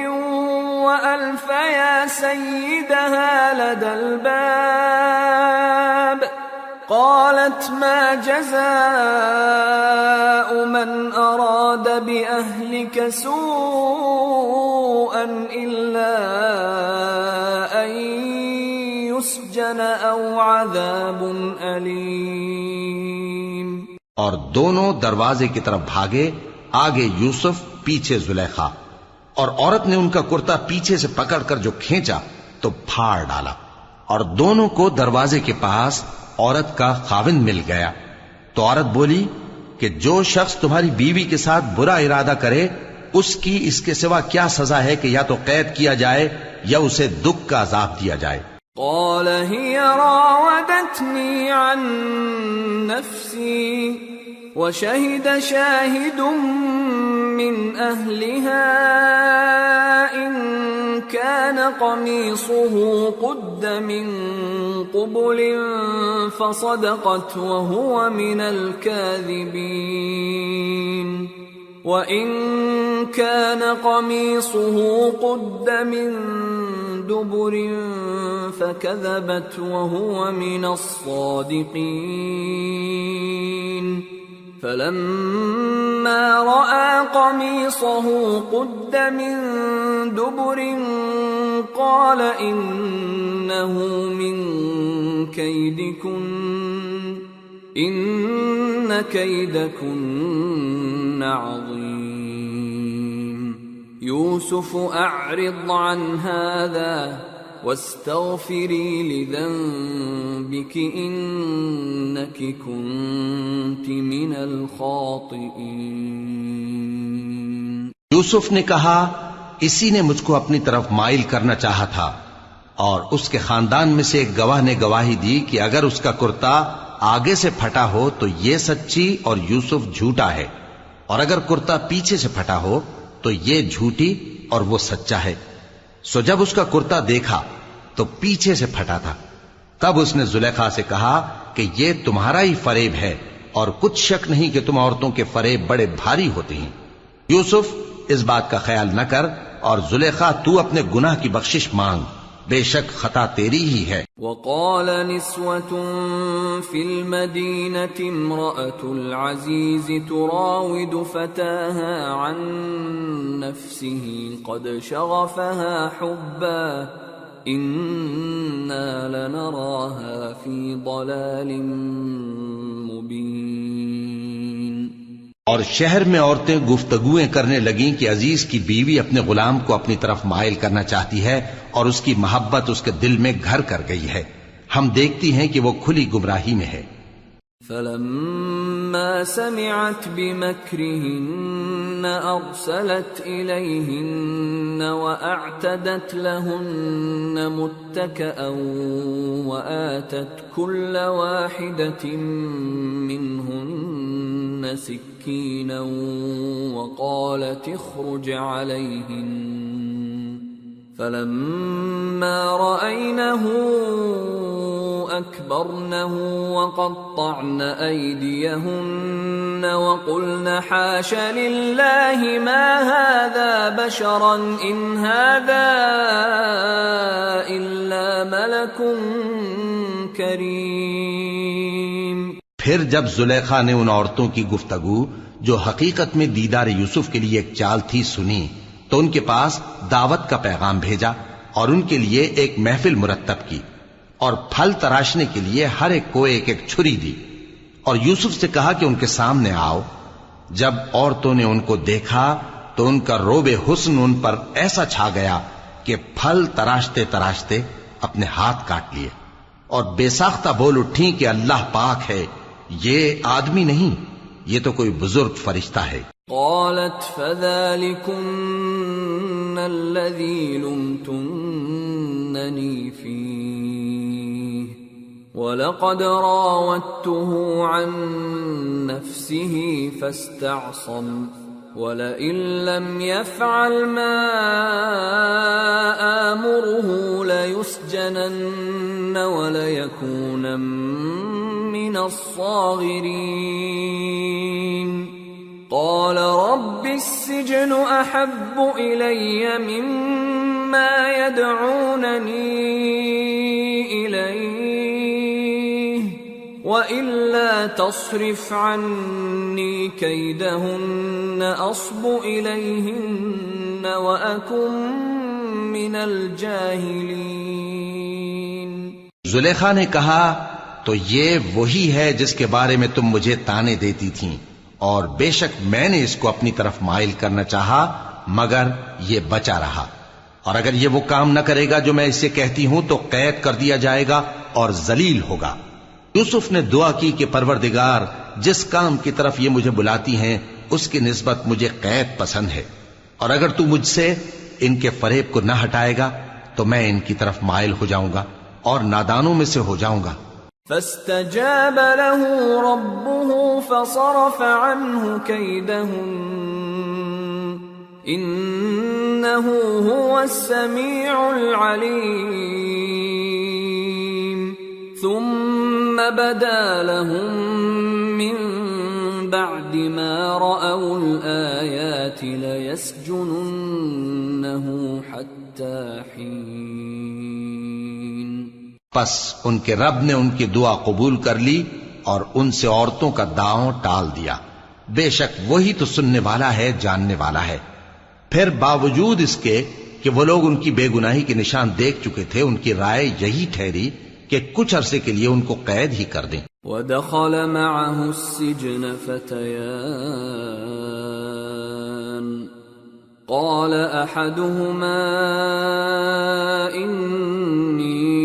وألف يا سيدها لدى الباب قالت ما جزاء من أراد بأهلك سوءا إلا أن يسجن أو عذاب أليم۔ اور دونوں دروازے کی طرف بھاگے، آگے یوسف پیچھے زلیخا، اور عورت نے ان کا کرتا پیچھے سے پکڑ کر جو کھینچا تو پھاڑ ڈالا، اور دونوں کو دروازے کے پاس عورت کا خاوند مل گیا۔ تو عورت بولی کہ جو شخص تمہاری بیوی کے ساتھ برا ارادہ کرے اس کی اس کے سوا کیا سزا ہے کہ یا تو قید کیا جائے یا اسے دکھ کا عذاب دیا جائے۔ قال هي راودتني عن نفسي وشهد شاهد من أهلها إن كان قميصه قد من قبل فصدقت وهو من الكاذبين وَإِن كَانَ قَمِيصُهُ قُدَّ مِن دُبُرٍ فَكَذَبَتْ وَهُوَ مِنَ الصَّادِقِينَ فلما رأى قميصه قد من دبر قال إنه من كيدكن إن كيدكن عظيم يوسف أعرض عن هذا واستغفري لذنبك إنك كنت من الخاطئين. یوسف نے کہا اسی نے مجھ کو اپنی طرف مائل کرنا چاہا تھا، اور اس کے خاندان میں سے ایک گواہ نے گواہی دی کہ اگر اس کا کرتا آگے سے پھٹا ہو تو یہ سچی اور یوسف جھوٹا ہے، اور اگر کرتا پیچھے سے پھٹا ہو تو یہ جھوٹی اور وہ سچا ہے. سو جب اس کا کرتا دیکھا تو پیچھے سے پھٹا تھا. تب اس نے زلیخا سے کہا کہ یہ تمہارا ہی فریب ہے، اور کچھ شک نہیں کہ تم عورتوں کے فریب بڑے بھاری ہوتے ہیں. یوسف اس بات کا خیال نہ کر، اور زلیخا تو اپنے گناہ کی بخشش مانگ، بے شک خطا تیری ہی ہے. وقال نسوة في المدينة امرأة العزيز تراود فتاها عن نفسه قد شغفها حبا إنا لنراها في ضلال مبين. اور شہر میں عورتیں گفتگویں کرنے لگیں کہ عزیز کی بیوی اپنے غلام کو اپنی طرف مائل کرنا چاہتی ہے اور اس کی محبت اس کے دل میں گھر کر گئی ہے، ہم دیکھتی ہیں کہ وہ کھلی گمراہی میں ہے. فلما سمعت بمكرهن أرسلت إليهن وأعتدت لهن متكئا وآتت كل واحدة منهن سكينا وقالت اخرج عليهن. فلما رأينه أكبرنه وقطعن أيديهن وقلن حاش لله ما هذا بشرا إن هذا إلا ملك كريم. پھر جب زلیخا نے ان عورتوں کی گفتگو جو حقیقت میں دیدار یوسف کے لیے ایک چال تھی سنی تو ان کے پاس دعوت کا پیغام بھیجا اور ان کے لیے ایک محفل مرتب کی اور پھل تراشنے کے لیے ہر ایک کو ایک ایک چھری دی اور یوسف سے کہا کہ ان کے سامنے آؤ. جب عورتوں نے ان کو دیکھا تو ان کا روب حسن ان پر ایسا چھا گیا کہ پھل تراشتے تراشتے اپنے ہاتھ کاٹ لیے اور بے ساختہ بول اٹھیں کہ اللہ پاک ہے، یہ آدمی نہیں، یہ تو کوئی بزرگ فرشتہ ہے. قالت فذلكن الذي لمتنني فيه ولقد راودته عن نفسه فاستعصم ولئن لم يفعل ما آمره ليسجنن وليكون من الصاغرين. قال رب السجن أحب إلي مما يدعونني إليه وإلا تصرف عني كيدهن أصب إليهن وأكن من الجاهلين. زلیخا نے کہا تو یہ وہی ہے جس کے بارے میں تم مجھے تانے دیتی تھیں، اور بے شک میں نے اس کو اپنی طرف مائل کرنا چاہا مگر یہ بچا رہا، اور اگر یہ وہ کام نہ کرے گا جو میں اسے کہتی ہوں تو قید کر دیا جائے گا اور ذلیل ہوگا. یوسف نے دعا کی کہ پروردگار جس کام کی طرف یہ مجھے بلاتی ہیں اس کی نسبت مجھے قید پسند ہے، اور اگر تو مجھ سے ان کے فریب کو نہ ہٹائے گا تو میں ان کی طرف مائل ہو جاؤں گا اور نادانوں میں سے ہو جاؤں گا. فاستجاب له ربه فصرف عنه كيدهن إنه هو السميع العليم. ثم بدا لهم من بعد ما رأوا الآيات ليسجننه حتى حين. پس ان کے رب نے ان کی دعا قبول کر لی اور ان سے عورتوں کا داؤں ٹال دیا. بے شک وہی تو سننے والا ہے، جاننے والا ہے۔ پھر باوجود اس کے کہ وہ لوگ ان کی بے گناہی کے نشان دیکھ چکے تھے، ان کی رائے یہی ٹھہری کہ کچھ عرصے کے لیے ان کو قید ہی کر دیں۔ وَدَخَلَ مَعَهُ السِّجْنَ فَتَيَانِ قَالَ أَحَدُهُمَا إِنِّي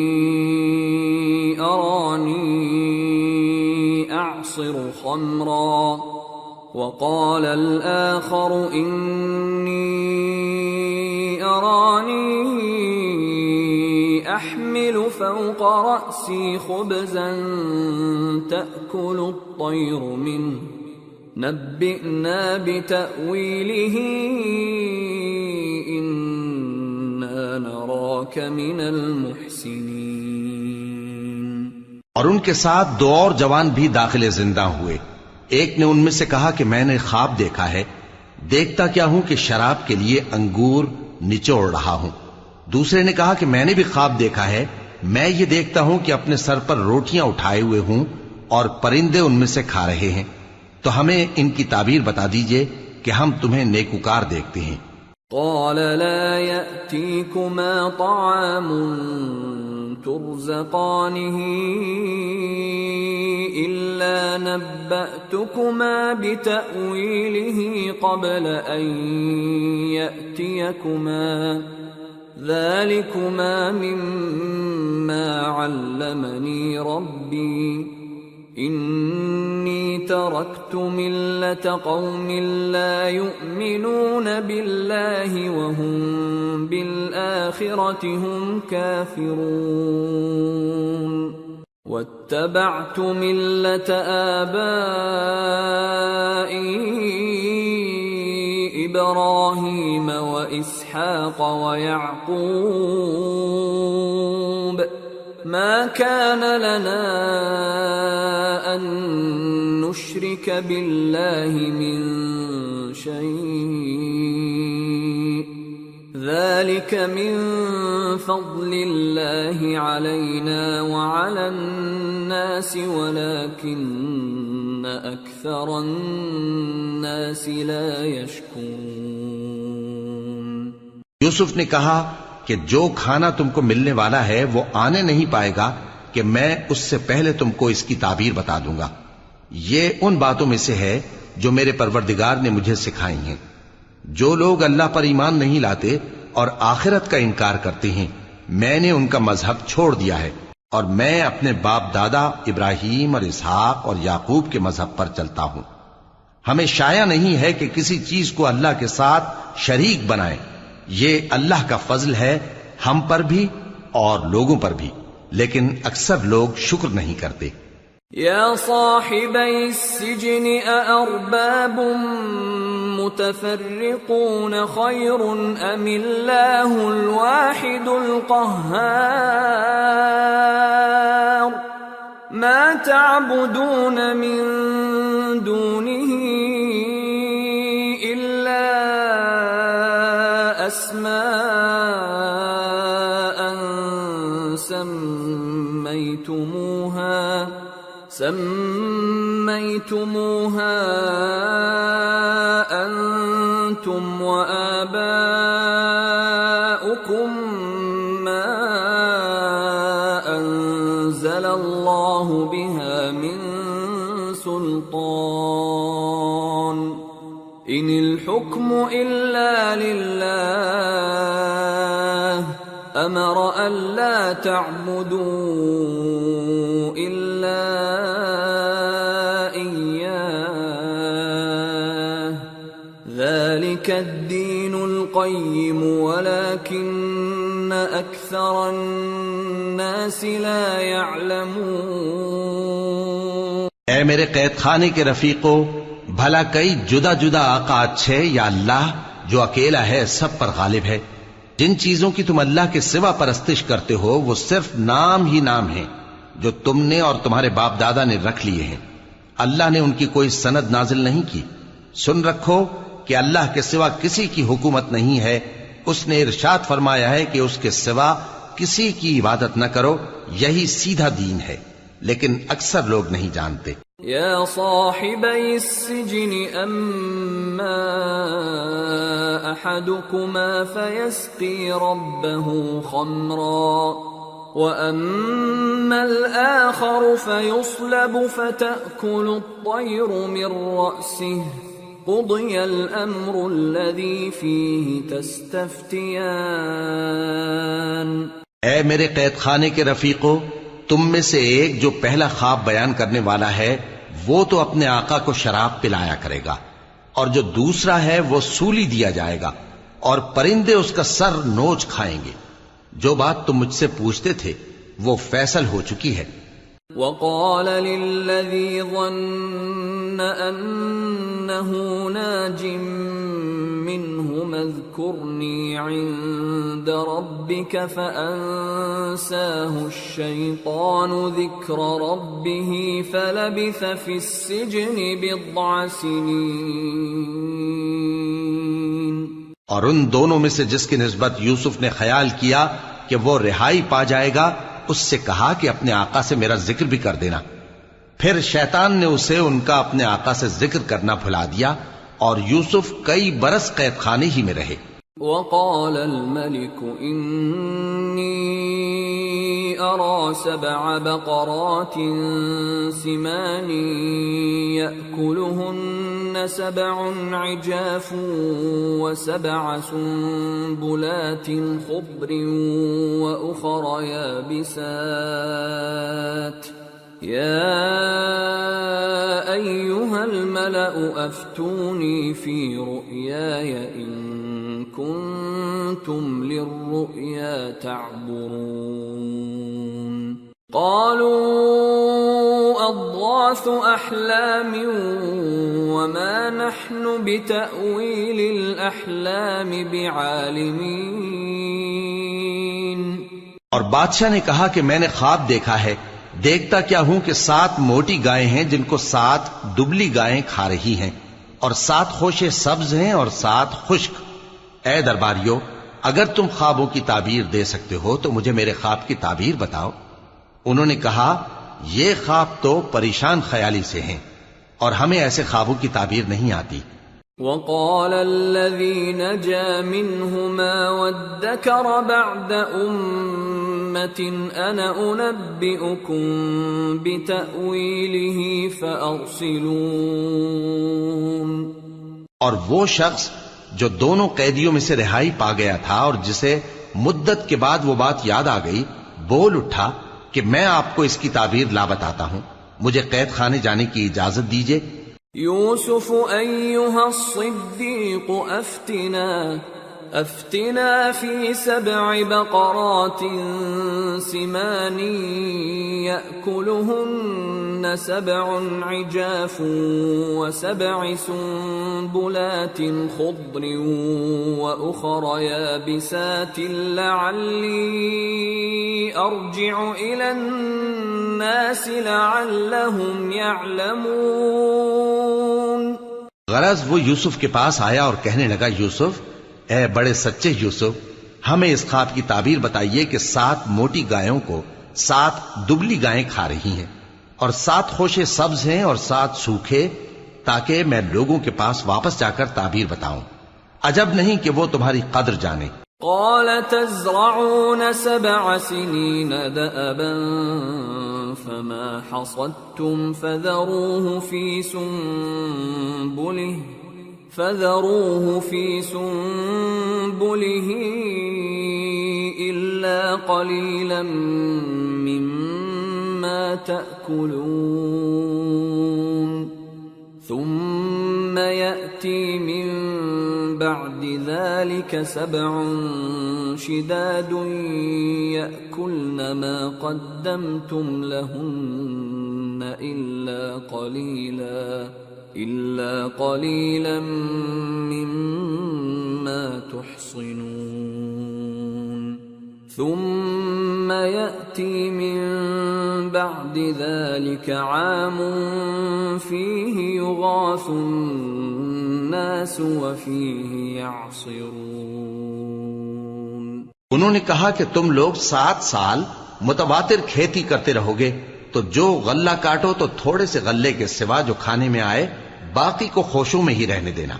أَرَانِي أَعْصِرُ خَمْرًا وَقَالَ الْآخَرُ إِنِّي أَرَانِي أَحْمِلُ فَوْقَ رَأْسِي خُبْزًا تَأْكُلُ الطَّيْرُ مِنْهُ نَبِّئْنَا بِتَأْوِيلِهِ إِنَّا نَرَاكَ مِنَ الْمُحْسِنِينَ۔ اور ان کے ساتھ دو اور جوان بھی داخل زندہ ہوئے۔ ایک نے ان میں سے کہا کہ میں نے خواب دیکھا ہے، دیکھتا کیا ہوں کہ شراب کے لیے انگور نچوڑ رہا ہوں۔ دوسرے نے کہا کہ میں نے بھی خواب دیکھا ہے، میں یہ دیکھتا ہوں کہ اپنے سر پر روٹیاں اٹھائے ہوئے ہوں اور پرندے ان میں سے کھا رہے ہیں، تو ہمیں ان کی تعبیر بتا دیجئے کہ ہم تمہیں نیکوکار دیکھتے ہیں۔ قال لا يأتيكما طعام ترزقانه إلا نبأتكما بتأويله قبل أن يأتيكما ذلكما مما علمني ربي إني تركت ملة قوم لا يؤمنون بالله وهم بالآخرة هم كافرون واتبعت ملة آبائي إبراهيم وإسحاق ويعقوب ما كان لنا أن نشرك بالله من شيء ذلك من فضل الله علينا وعلى الناس ولكن أكثر الناس لا يشكرون۔ یوسف نے کہا کہ جو کھانا تم کو ملنے والا ہے وہ آنے نہیں پائے گا کہ میں اس سے پہلے تم کو اس کی تعبیر بتا دوں گا۔ یہ ان باتوں میں سے ہے جو میرے پروردگار نے مجھے سکھائی ہیں۔ جو لوگ اللہ پر ایمان نہیں لاتے اور آخرت کا انکار کرتے ہیں، میں نے ان کا مذہب چھوڑ دیا ہے اور میں اپنے باپ دادا ابراہیم اور اسحاق اور یعقوب کے مذہب پر چلتا ہوں۔ ہمیں شایع نہیں ہے کہ کسی چیز کو اللہ کے ساتھ شریک بنائیں، یہ اللہ کا فضل ہے ہم پر بھی اور لوگوں پر بھی، لیکن اکثر لوگ شکر نہیں کرتے۔ یا صاحبی السجن أأرباب متفرقون خیر ام اللہ الواحد القہار ما تعبدون من دونه إلا أسماء سميتموها أنتم وآباؤكم ما أنزل الله بها من سلطان إن الحكم إلا لله أمر ألا تعبدوا إلا إياه ذلك الدين القيم ولكن أكثر الناس لا يعلمون۔ اے میرے قید خانے کے رفیقو، بھلا کئی جدا جدا آقا اچھے یا اللہ جو اکیلا ہے سب پر غالب ہے؟ جن چیزوں کی تم اللہ کے سوا پرستش کرتے ہو وہ صرف نام ہی نام ہیں جو تم نے اور تمہارے باپ دادا نے رکھ لیے ہیں، اللہ نے ان کی کوئی سند نازل نہیں کی۔ سن رکھو کہ اللہ کے سوا کسی کی حکومت نہیں ہے، اس نے ارشاد فرمایا ہے کہ اس کے سوا کسی کی عبادت نہ کرو، یہی سیدھا دین ہے، لیکن اکثر لوگ نہیں جانتے۔ يا صاحبي السجن أما أحدكما فيسقي ربه خمرا وأما الآخر فيصلب فتأكل الطير من رأسه قضي الأمر الذي فيه تستفتيان۔ اے میرے قید خانے کے رفیقو، تم میں سے ایک جو پہلا خواب بیان کرنے والا ہے وہ تو اپنے آقا کو شراب پلایا کرے گا، اور جو دوسرا ہے وہ سولی دیا جائے گا، اور پرندے اس کا سر نوچ کھائیں گے۔ جو بات تم مجھ سے پوچھتے تھے وہ فیصل ہو چکی ہے۔ وقال للذي ظن أنه ناج منهما اذكرني عند ربك فأنساه الشيطان ذكر ربه فلبث في السجن بضع سنين۔ اور ان دونوں میں سے جس کی نسبت یوسف نے خیال کیا کہ وہ رہائی پا جائے گا، اس سے کہا کہ اپنے آقا سے میرا ذکر بھی کر دینا۔ پھر شیطان نے اسے ان کا اپنے آقا سے ذکر کرنا بھلا دیا، اور یوسف کئی برس قید خانے ہی میں رہے۔ وقال الملك إني أرى 7 بقرات سمان يأكلهن 7 عجاف و7 سنبلات خضر وأخر يابسات يا أيها الملأ أفتوني في رؤياي إن كنتم للرؤيا تعبرون۔ قالوا أضغاث أحلام وما نحن بتأويل الأحلام بعالمين۔ اور بادشاہ نے کہا کہ میں نے خواب دیکھا ہے، دیکھتا کیا ہوں کہ 7 موٹی گائیں ہیں جن کو 7 دبلی گائیں کھا رہی ہیں، اور 7 خوشے سبز ہیں اور 7 خشک۔ اے درباریو، اگر تم خوابوں کی تعبیر دے سکتے ہو تو مجھے میرے خواب کی تعبیر بتاؤ۔ انہوں نے کہا یہ خواب تو پریشان خیالی سے ہیں، اور ہمیں ایسے خوابوں کی تعبیر نہیں آتی۔ وقال الذي نجا منهما وادكر بعد أمة أنا أنبئكم بتأويله فأرسلون۔ اور وہ شخص جو دونوں قیدیوں میں سے رہائی پا گیا تھا اور جسے مدت کے بعد وہ بات یاد آ گئی، بول اٹھا کہ میں آپ کو اس کی تعبیر لا بتاتا ہوں، مجھے قید خانے جانے کی اجازت دیجیے۔ يوسف أيها الصديق أفتنا في 7 بقرات سمان يأكلهن 7 عجاف و7 سنبلات خضر وأخر يابسات لعلي أرجع إلى الناس لعلهم يعلمون۔ غرض وہ یوسف کے پاس آیا اور کہنے لگا، یوسف، اے بڑے سچے یوسف، ہمیں اس خواب کی تعبیر بتائیے کہ 7 موٹی گایوں کو 7 دبلی گائیں کھا رہی ہیں، اور 7 خوشے سبز ہیں اور 7 سوکھے، تاکہ میں لوگوں کے پاس واپس جا کر تعبیر بتاؤں۔ عجب نہیں کہ وہ تمہاری قدر جانے۔ قال تزرعون 7 سنين دأبا فما حصدتم فذروه في سنبله إلا قليلا مما تأكلون ثم يأتي من بعد ذلك 7 شداد يأكلن ما قدمتم لهن إلا قليلا مما تحصنون ثم يأتي من بعد ذلك عام فيه يغاث الناس وفيه يعصرون۔ انہوں نے کہا کہ تم لوگ 7 سال متواتر کھیتی کرتے رہو گے، تو جو غلہ کاٹو تو تھوڑے سے غلے کے سوا جو کھانے میں آئے باقی کو خوشوں میں ہی رہنے دینا.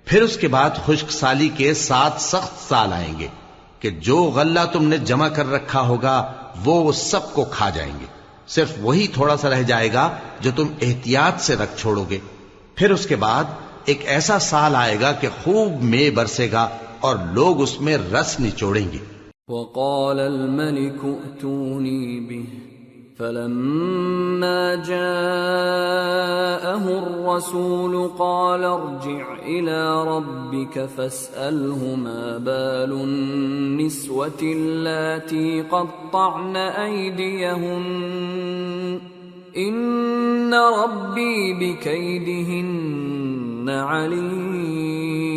پھر اس کے بعد خشک سالی کے 7 سخت سال آئیں گے کہ جو غلہ تم نے جمع کر رکھا ہوگا وہ سب کو کھا جائیں گے. صرف وہی تھوڑا سا رہ جائے گا جو تم احتیاط سے رکھ چھوڑو گے. پھر اس کے بعد ایک ایسا سال آئے گا کہ خوب مے برسے گا اور لوگ اس میں رس نچوڑیں گے. وقال الملك ائتوني به فلما جاءه الرسول قال ارجع إلى ربك فاسأله ما بال النسوة اللاتي قطعن أيديهن إن ربي بكيدهن عليم.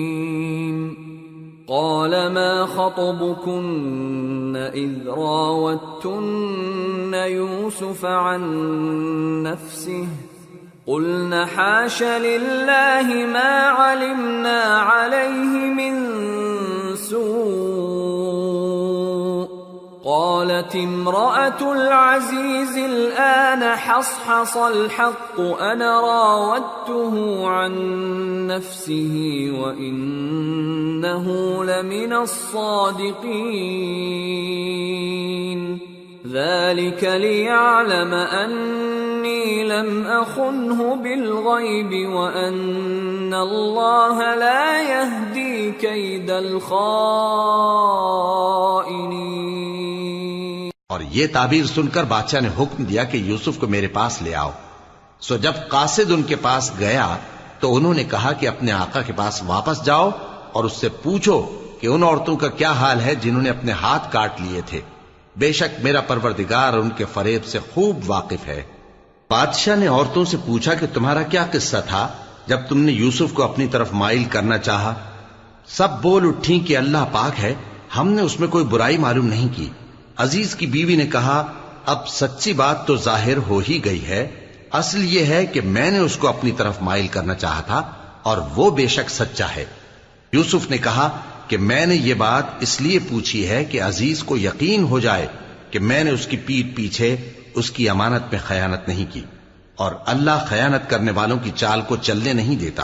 قال ما خطبكن إذ راوتن يوسف عن نفسه قلن حاش لله ما علمنا عليه من سوء. قالت امرأة العزيز الآن حصحص الحق أنا راودته عن نفسه وإنه لمن الصادقين. ذلك ليعلم أني لم أخنه بالغيب وأن الله لا يهدي كيد الخائنين. اور یہ تعبیر سن کر بادشاہ نے حکم دیا کہ یوسف کو میرے پاس لے آؤ. سو جب قاصد ان کے پاس گیا تو انہوں نے کہا کہ اپنے آقا کے پاس واپس جاؤ اور اس سے پوچھو کہ ان عورتوں کا کیا حال ہے جنہوں نے اپنے ہاتھ کاٹ لیے تھے. بے شک میرا پروردگار ان کے فریب سے خوب واقف ہے. بادشاہ نے عورتوں سے پوچھا کہ تمہارا کیا قصہ تھا جب تم نے یوسف کو اپنی طرف مائل کرنا چاہا؟ سب بول اٹھیں کہ اللہ پاک ہے، ہم نے اس میں کوئی برائی معلوم نہیں کی. عزیز کی بیوی نے کہا اب سچی بات تو ظاہر ہو ہی گئی ہے. اصل یہ ہے کہ میں نے اس کو اپنی طرف مائل کرنا چاہا تھا اور وہ بے شک سچا ہے. یوسف نے کہا کہ میں نے یہ بات اس لیے پوچھی ہے کہ عزیز کو یقین ہو جائے کہ میں نے اس کی پیٹھ پیچھے اس کی امانت میں خیانت نہیں کی، اور اللہ خیانت کرنے والوں کی چال کو چلنے نہیں دیتا.